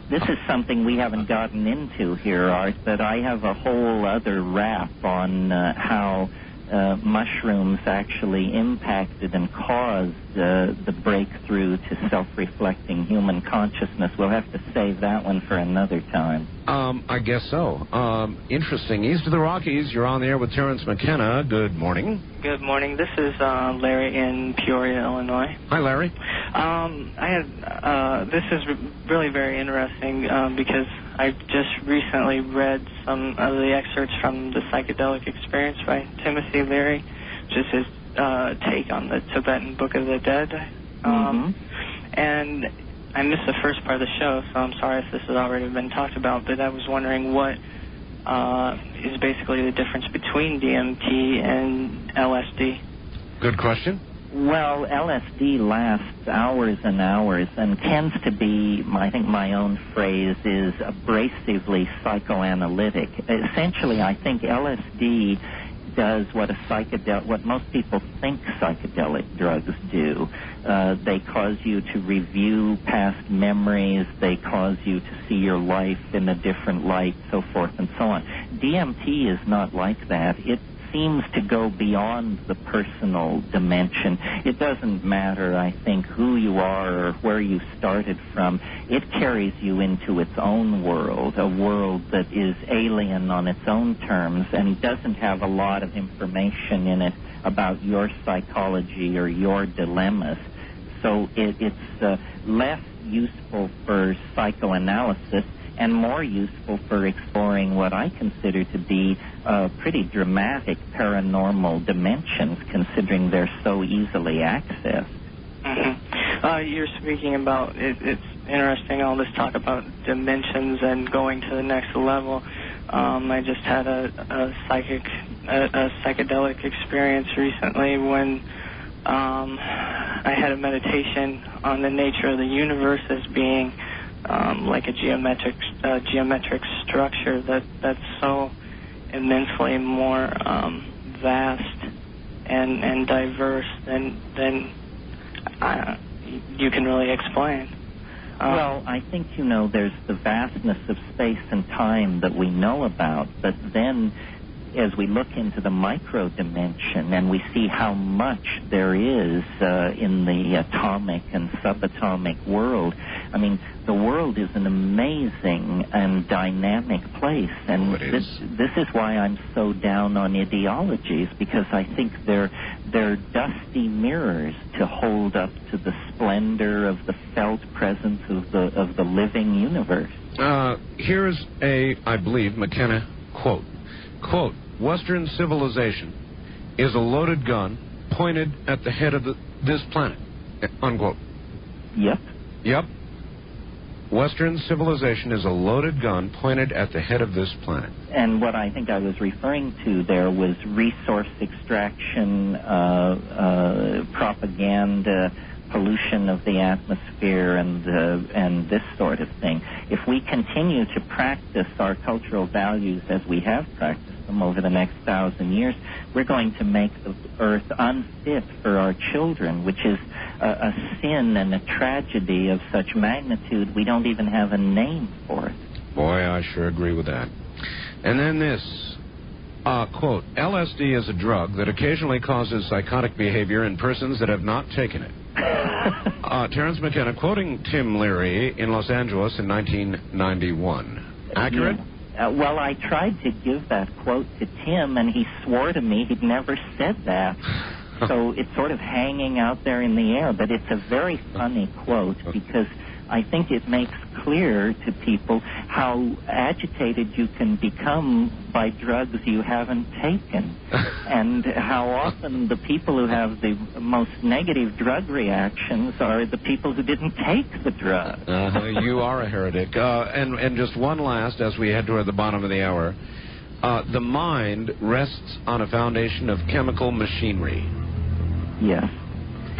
This is something we haven't gotten into here, Art, but I have a whole other rap on how mushrooms actually impacted and caused the breakthrough to self-reflecting human consciousness. We'll have to save that one for another time. I guess so. Interesting. East of the Rockies, you're on the air with Terence Mckenna. Good morning. Good morning. This is Larry in Peoria, Illinois. Hi, Larry. This is really very interesting because I just recently read some of the excerpts from The Psychedelic Experience by Timothy Leary, which is his take on the Tibetan Book of the Dead. And I missed the first part of the show, so I'm sorry if this has already been talked about, but I was wondering what is basically the difference between DMT and LSD. Good question. Well, LSD lasts hours and hours and tends to be, I think my own phrase is abrasively psychoanalytic. Essentially, I think LSD does what what most people think psychedelic drugs do. They cause you to review past memories. They cause you to see your life in a different light, so forth and so on. DMT is not like that. It seems to go beyond the personal dimension. It doesn't matter, I think, who you are or where you started from. It carries you into its own world, a world that is alien on its own terms and doesn't have a lot of information in it about your psychology or your dilemmas. So it's less useful for psychoanalysis and more useful for exploring what I consider to be pretty dramatic paranormal dimensions, considering they're so easily accessed. You're speaking about, it's interesting, all this talk about dimensions and going to the next level. I just had a psychedelic experience recently when I had a meditation on the nature of the universe as being like a geometric structure that's so immensely more vast and diverse than you can really explain. Well, I think, there's the vastness of space and time that we know about, but then as we look into the micro dimension and we see how much there is in the atomic and subatomic world, I mean, the world is an amazing and dynamic place, and this is why I'm so down on ideologies, because I think they're dusty mirrors to hold up to the splendor of the felt presence of the living universe. Here's I believe, McKenna quote. Quote, Western civilization is a loaded gun pointed at the head of this planet. Unquote. Yep. Western civilization is a loaded gun pointed at the head of this planet. And what I think I was referring to there was resource extraction, propaganda, pollution of the atmosphere, and this sort of thing. If we continue to practice our cultural values as we have practiced them over the next 1,000 years, we're going to make the earth unfit for our children, which is a sin and a tragedy of such magnitude we don't even have a name for it. Boy, I sure agree with that. And then this, quote, LSD is a drug that occasionally causes psychotic behavior in persons that have not taken it. Terence McKenna quoting Tim Leary in Los Angeles in 1991. Accurate? Well, I tried to give that quote to Tim, and he swore to me he'd never said that. So it's sort of hanging out there in the air. But it's a very funny quote, because I think it makes clear to people how agitated you can become by drugs you haven't taken, and how often the people who have the most negative drug reactions are the people who didn't take the drug. You are a heretic. And just one last, as we head toward the bottom of the hour, the mind rests on a foundation of chemical machinery. Yes,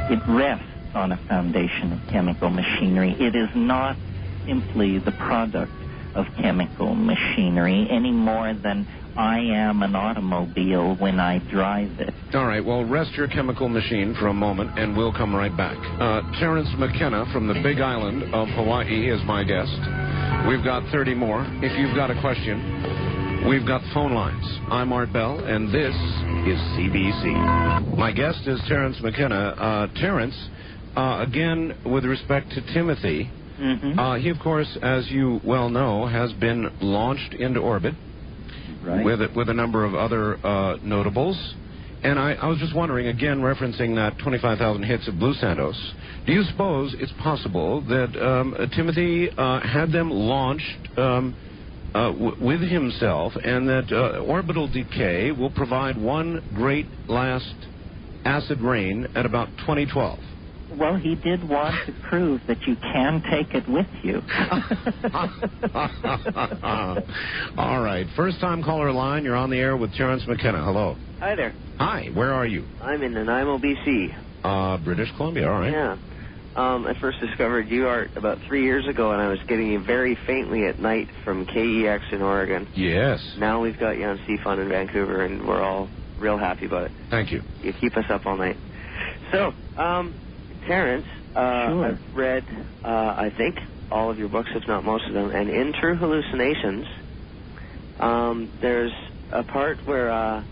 it rests on a foundation of chemical machinery. It is not simply the product of chemical machinery any more than I am an automobile when I drive it. All right, well, rest your chemical machine for a moment, and we'll come right back. Terence McKenna from the Big Island of Hawaii is my guest. We've got 30 more. If you've got a question, we've got phone lines. I'm Art Bell, and this is CBC. My guest is Terence McKenna. Terence, again, with respect to Timothy, he, of course, as you well know, has been launched into orbit, right, with a number of other notables. And I was just wondering, again, referencing that 25,000 hits of Blue Santos, do you suppose it's possible that Timothy had them launched with himself, and that orbital decay will provide one great last acid rain at about 2012? Well, he did want to prove that you can take it with you. All right. First-time caller line. You're on the air with Terence McKenna. Hello. Hi there. Hi. Where are you? I'm in Nanaimo, BC. British Columbia. All right. Yeah. I first discovered you, Art, about 3 years ago, and I was getting you very faintly at night from KEX in Oregon. Yes. Now we've got you on CFUN in Vancouver, and we're all real happy about it. Thank you. You keep us up all night. So, Terence, sure. I've read, I think, all of your books, if not most of them, and in True Hallucinations, there's a part where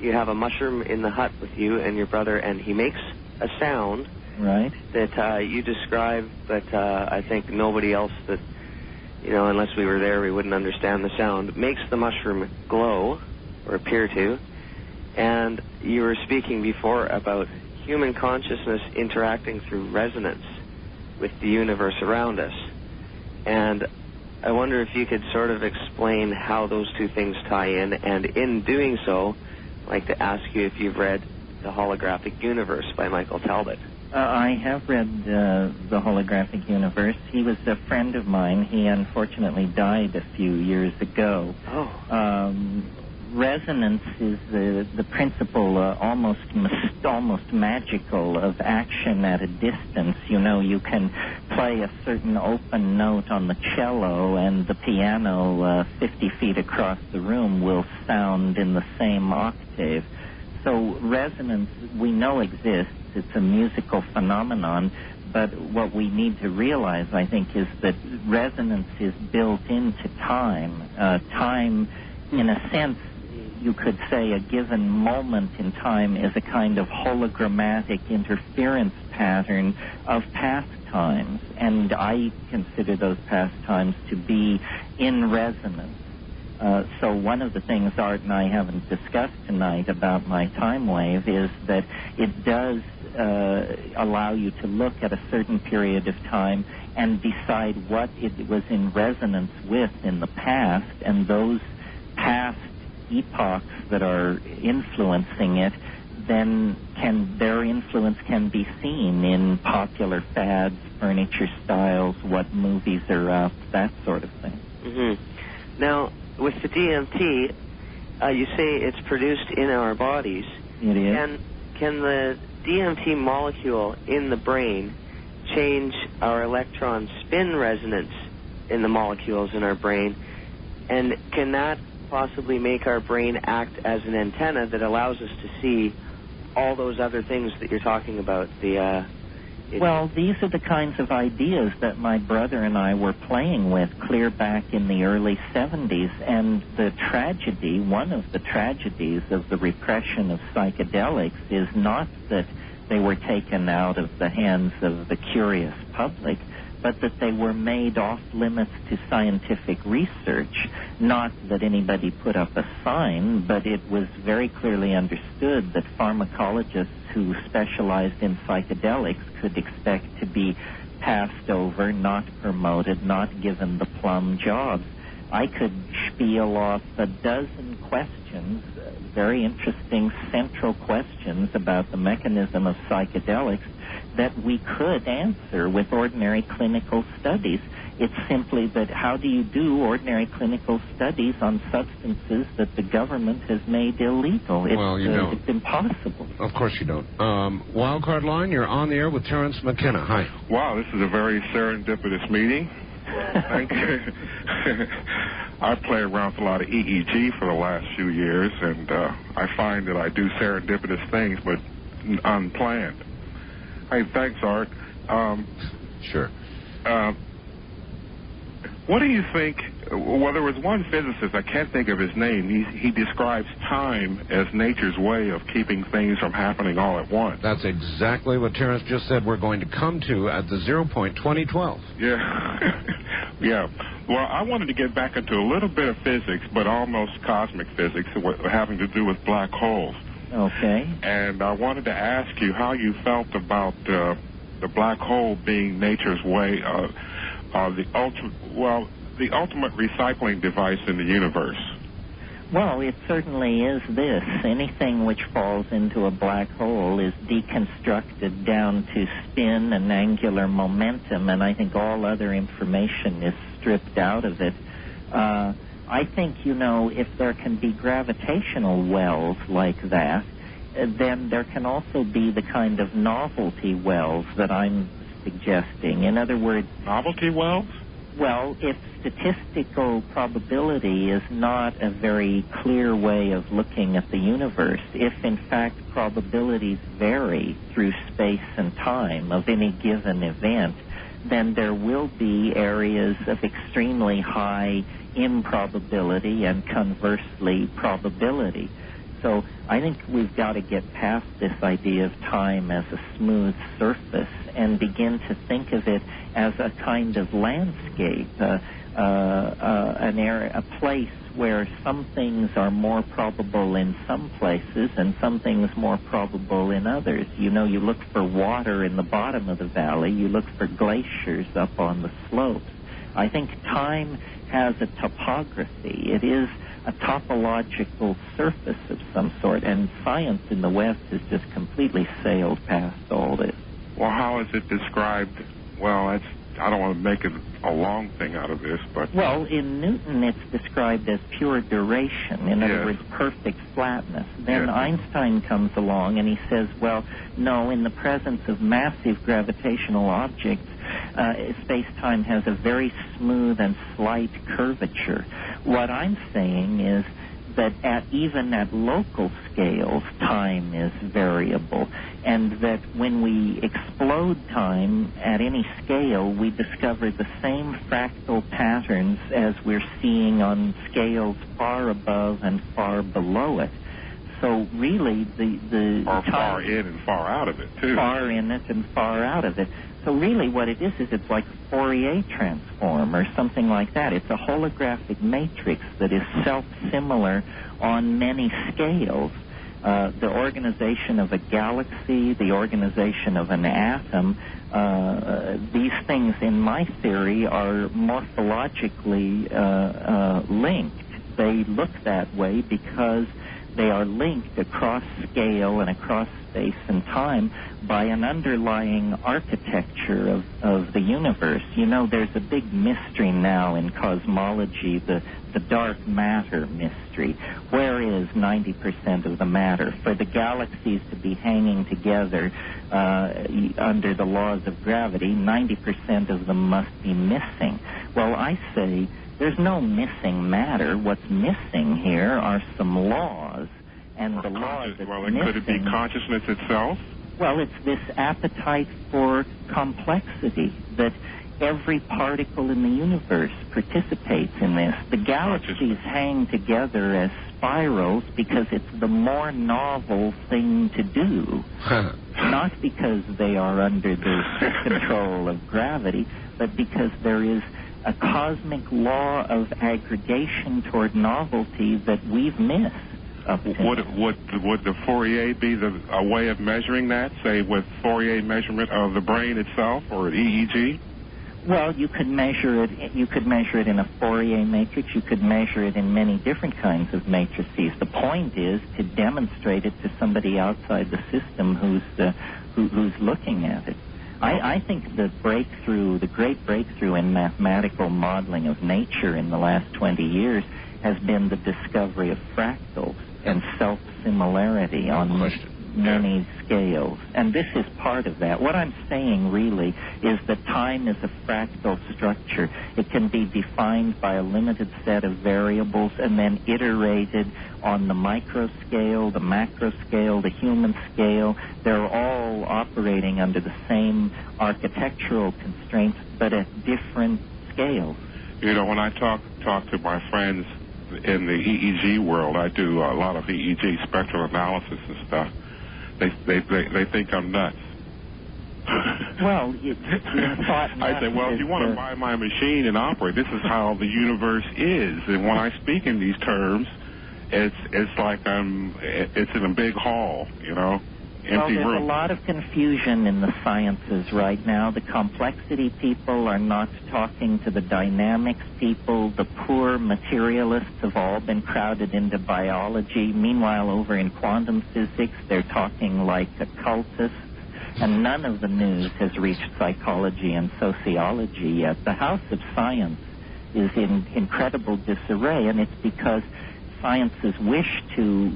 you have a mushroom in the hut with you and your brother, and he makes a sound, right, that you describe, but I think nobody else that, unless we were there, we wouldn't understand the sound, makes the mushroom glow, or appear to. And you were speaking before about human consciousness interacting through resonance with the universe around us. And I wonder if you could sort of explain how those two things tie in, and in doing so, I'd like to ask you if you've read The Holographic Universe by Michael Talbot. I have read The Holographic Universe. He was a friend of mine. He unfortunately died a few years ago. Resonance is the principle almost magical of action at a distance. You can play a certain open note on the cello, and the piano 50 feet across the room will sound in the same octave. So resonance, we know exists. It's a musical phenomenon. But what we need to realize, I think, is that resonance is built into time. Time, in a sense, you could say a given moment in time is a kind of hologrammatic interference pattern of past times. And I consider those past times to be in resonance. So one of the things Art and I haven't discussed tonight about my time wave is that it does allow you to look at a certain period of time and decide what it was in resonance with in the past, and those past epochs that are influencing it, then their influence can be seen in popular fads, furniture styles, what movies are up, that sort of thing. Mm-hmm. Now, with the DMT, you say it's produced in our bodies. It is. And can the DMT molecule in the brain change our electron spin resonance in the molecules in our brain? And can that possibly make our brain act as an antenna that allows us to see all those other things that you're talking about? Well, these are the kinds of ideas that my brother and I were playing with clear back in the early 70s. And the tragedy, one of the tragedies of the repression of psychedelics is not that they were taken out of the hands of the curious public, but that they were made off limits to scientific research. Not that anybody put up a sign, but it was very clearly understood that pharmacologists who specialized in psychedelics could expect to be passed over, not promoted, not given the plum jobs. I could spiel off a dozen questions, very interesting central questions about the mechanism of psychedelics that we could answer with ordinary clinical studies. It's simply that how do you do ordinary clinical studies on substances that the government has made illegal? It's impossible. Of course you don't. Wildcard Line, you're on the air with Terence McKenna. Hi. Wow, this is a very serendipitous meeting. Thank you. I play around with a lot of EEG for the last few years, and I find that I do serendipitous things, but unplanned. Hey, thanks, Art. Sure. What do you think? Well, there was one physicist, I can't think of his name. He describes time as nature's way of keeping things from happening all at once. That's exactly what Terence just said we're going to come to at the 0 point 2012. Yeah. Yeah. Well, I wanted to get back into a little bit of physics, but almost cosmic physics, having to do with black holes. Okay. And I wanted to ask you how you felt about the black hole being nature's way of the ultimate recycling device in the universe. Well, it certainly is this. Anything which falls into a black hole is deconstructed down to spin and angular momentum, and I think all other information is stripped out of it. I think, if there can be gravitational wells like that, then there can also be the kind of novelty wells that I'm suggesting. In other words... Novelty wells? Well, if statistical probability is not a very clear way of looking at the universe, if in fact probabilities vary through space and time of any given event, then there will be areas of extremely high improbability and conversely probability. So I think we've got to get past this idea of time as a smooth surface and begin to think of it as a kind of landscape, an area, a place where some things are more probable in some places and some things more probable in others. You look for water in the bottom of the valley, you look for glaciers up on the slopes. I think time has a topography. It is a topological surface of some sort, and science in the West has just completely sailed past all this. Well, how is it described? Well, I don't want to make it a long thing out of this, but... Well, in Newton, it's described as pure duration. In other words, perfect flatness. Then Einstein comes along and he says, well, no, in the presence of massive gravitational objects, space-time has a very smooth and slight curvature. What I'm saying is that even at local scales, time is variable, and that when we explode time at any scale, we discover the same fractal patterns as we're seeing on scales far above and far below it. So really, the far in and far out of it, too. Far in it and far out of it. So really what it is it's like a Fourier transform or something like that. It's a holographic matrix that is self-similar on many scales. The organization of a galaxy, the organization of an atom, these things, in my theory, are morphologically linked. They look that way because they are linked across scale and across space and time by an underlying architecture of the universe. You know, there's a big mystery now in cosmology, the dark matter mystery. Where is 90% of the matter? For the galaxies to be hanging together under the laws of gravity, 90% of them must be missing. Well, I say there's no missing matter. What's missing here are some laws, and the laws that's missing... Could it be consciousness itself? Well, it's this appetite for complexity, that every particle in the universe participates in this. The galaxies hang together as spirals because it's the more novel thing to do, not because they are under the control of gravity, but because there is a cosmic law of aggregation toward novelty that we've missed. Would the Fourier be a way of measuring that, say with Fourier measurement of the brain itself or EEG? Well, you could measure it. You could measure it in a Fourier matrix. You could measure it in many different kinds of matrices. The point is to demonstrate it to somebody outside the system who's looking at it. I think the great breakthrough in mathematical modeling of nature in the last 20 years has been the discovery of fractals and self-similarity on many scales. And this is part of that. What I'm saying really is that time is a fractal structure. It can be defined by a limited set of variables and then iterated on the micro scale, the macro scale, the human scale. They're all operating under the same architectural constraints, but at different scales. You know, when I talk to my friends in the EEG world, I do a lot of EEG spectral analysis and stuff. They think I'm nuts. Well, you thought I say, well, if you want to buy my machine and operate, this is how the universe is. And when I speak in these terms, it's like it's in a big hall, you know, empty room. There's a lot of confusion in the sciences right now. The complexity people are not talking to the dynamics people. The poor materialists have all been crowded into biology. Meanwhile, over in quantum physics, they're talking like occultists. And none of the news has reached psychology and sociology yet. The house of science is in incredible disarray, and it's because science's wish to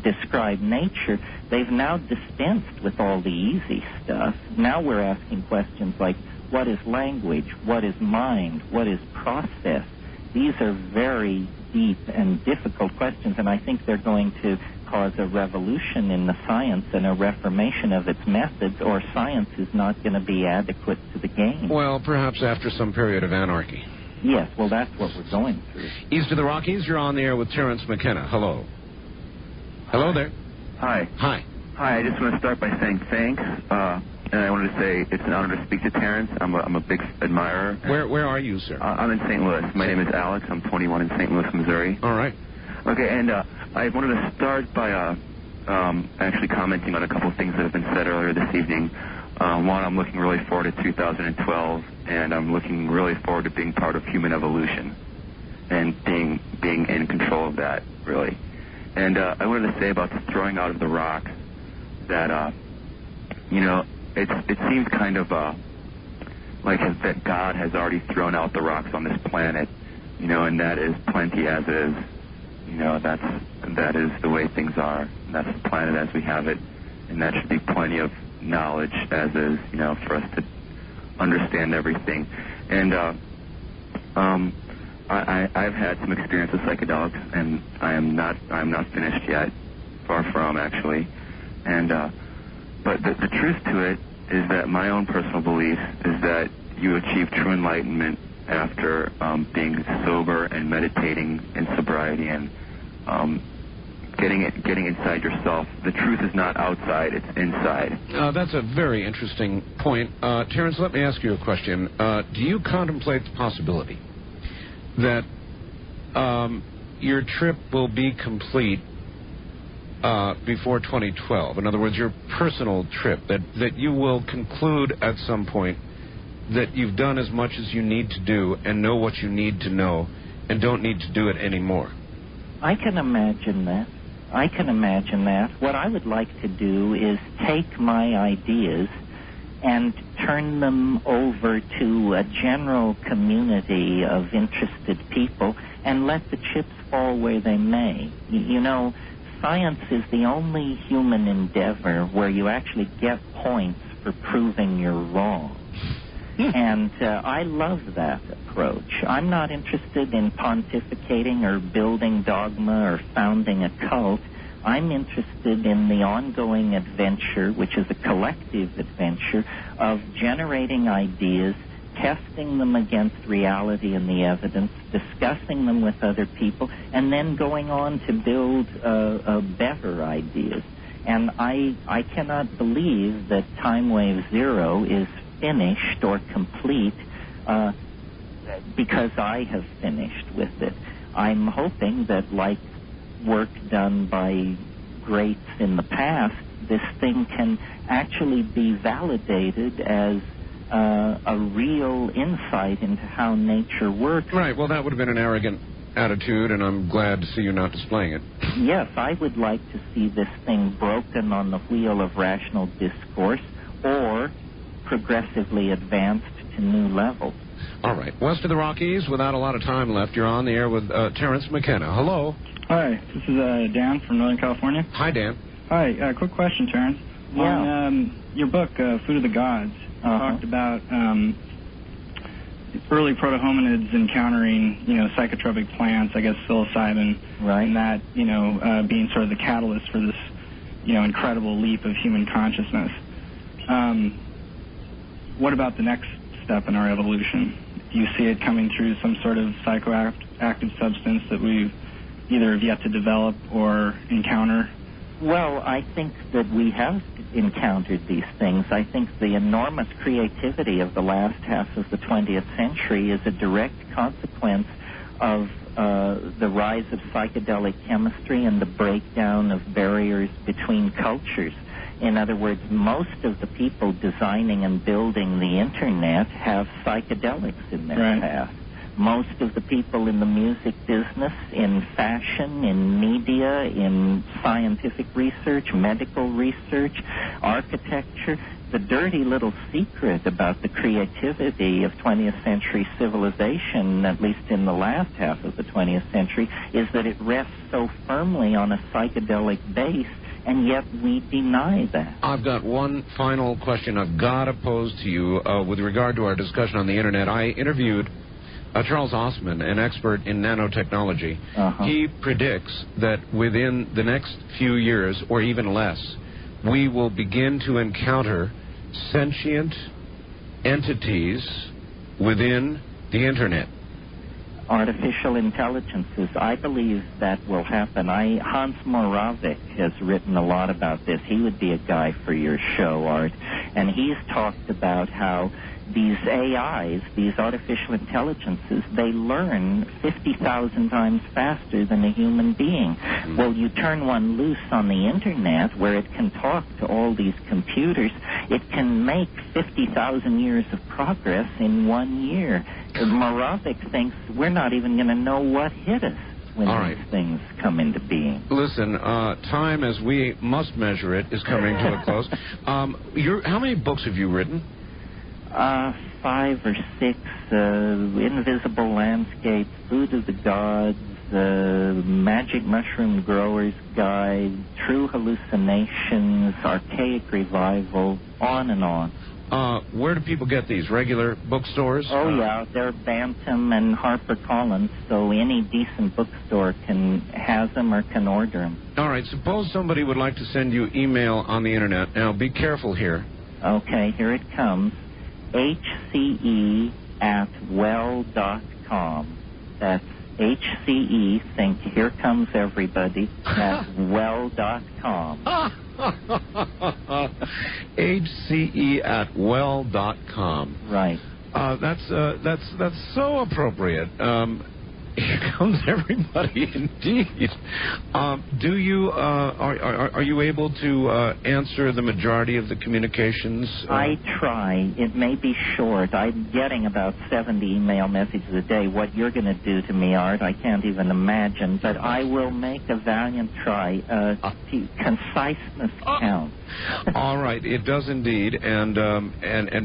describe nature, they've now dispensed with all the easy stuff. Now we're asking questions like, what is language? What is mind? What is process? These are very deep and difficult questions, and I think they're going to cause a revolution in the science and a reformation of its methods, or science is not going to be adequate to the game. Well, perhaps after some period of anarchy. Yes, well, that's what we're going through. East of the Rockies, you're on the air with Terence McKenna. Hello. Hello there. Hi. Hi. Hi, I just want to start by saying thanks. And I wanted to say it's an honor to speak to Terence. I'm a big admirer. Where are you, sir? I'm in St. Louis. My name is Alex. I'm 21 in St. Louis, Missouri. All right. Okay, and I wanted to start by actually commenting on a couple of things that have been said earlier this evening. One, I'm looking really forward to 2012, and I'm looking really forward to being part of human evolution and being in control of that, really. And I wanted to say about the throwing out of the rock that, you know, it seems kind of like that God has already thrown out the rocks on this planet, you know, and that is plenty as is. You know, that is the way things are. That's the planet as we have it, and that should be plenty of knowledge as is, you know, for us to understand everything. And I've had some experience with psychedelics, and I'm not finished yet, far from actually. And but the truth to it is that my own personal belief is that you achieve true enlightenment after being sober and meditating in sobriety and getting inside yourself. The truth is not outside; it's inside. That's a very interesting point, Terence. Let me ask you a question. Do you contemplate the possibility that your trip will be complete before 2012? In other words, your personal trip, that you will conclude at some point that you've done as much as you need to do and know what you need to know and don't need to do it anymore. I can imagine that. What I would like to do is take my ideas and turn them over to a general community of interested people and let the chips fall where they may. You know, science is the only human endeavor where you actually get points for proving you're wrong. And I love that approach. I'm not interested in pontificating or building dogma or founding a cult. I'm interested in the ongoing adventure, which is a collective adventure, of generating ideas, testing them against reality and the evidence, discussing them with other people, and then going on to build better ideas. And I cannot believe that Time Wave Zero is finished or complete because I have finished with it. I'm hoping that, like work done by greats in the past, this thing can actually be validated as a real insight into how nature works. Right. Well, that would have been an arrogant attitude, and I'm glad to see you're not displaying it. Yes, I would like to see this thing broken on the wheel of rational discourse or progressively advanced to new levels. All right. West of the Rockies, without a lot of time left, you're on the air with Terence McKenna. Hello. Hi, this is Dan from Northern California. Hi, Dan. Hi, quick question, Terence. Yeah. On your book, Food of the Gods, you talked about early proto-hominids encountering, psychotropic plants, I guess psilocybin, right, and that, being sort of the catalyst for this, incredible leap of human consciousness. What about the next step in our evolution? Do you see it coming through some sort of psychoactive substance that we either have yet to develop or encounter? Well, I think that we have encountered these things. I think the enormous creativity of the last half of the 20th century is a direct consequence of the rise of psychedelic chemistry and the breakdown of barriers between cultures. In other words, most of the people designing and building the Internet have psychedelics in their past. Most of the people in the music business, in fashion, in media, in scientific research, medical research, architecture, the dirty little secret about the creativity of 20th century civilization, at least in the last half of the 20th century, is that it rests so firmly on a psychedelic base, and yet we deny that. I've got one final question I've got to pose to you with regard to our discussion on the Internet. I interviewed Charles Osman, an expert in nanotechnology. He predicts that within the next few years, or even less, we will begin to encounter sentient entities within the Internet. Artificial intelligences. I believe that will happen. Hans Moravec has written a lot about this. He would be a guy for your show, Art. And he's talked about how these AIs, these artificial intelligences, they learn 50,000 times faster than a human being. Well, you turn one loose on the Internet where it can talk to all these computers, it can make 50,000 years of progress in 1 year. Moravec thinks we're not even going to know what hit us when these things come into being. Listen, time as we must measure it is coming to a close. How many books have you written? 5 or 6. Invisible Landscape, Food of the Gods, Magic Mushroom Grower's Guide, True Hallucinations, Archaic Revival, on and on. Where do people get these? Regular bookstores? Oh, yeah. They're Bantam and HarperCollins, so any decent bookstore has them or can order them. All right. Suppose somebody would like to send you email on the Internet. Now, be careful here. Okay, here it comes. HCE@well.com. That's HCE, think here comes everybody, at well.com. HCE@well.com. Right. That's so appropriate. Here comes everybody, indeed. Do you are you able to answer the majority of the communications? I try. It may be short. I'm getting about 70 email messages a day. What you're going to do to me, Art, I can't even imagine. But I will make a valiant try. Conciseness counts. All right, it does indeed, and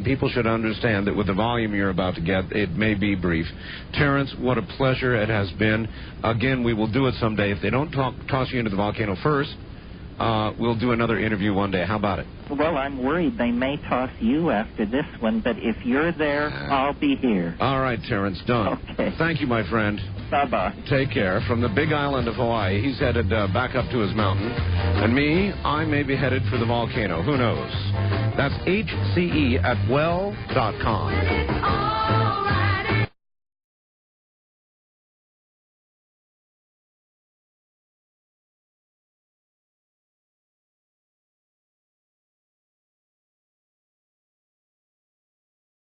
people should understand that with the volume you're about to get, it may be brief. Terence, what a pleasure it has been. Again, we will do it someday. If they don't toss you into the volcano first, we'll do another interview one day. How about it? Well, I'm worried they may toss you after this one, but if you're there, I'll be here. All right, Terence, done. Okay. Thank you, my friend. Bye-bye. Take care. From the big island of Hawaii, he's headed back up to his mountain. And me, I may be headed for the volcano. Who knows? That's HCE@well.com.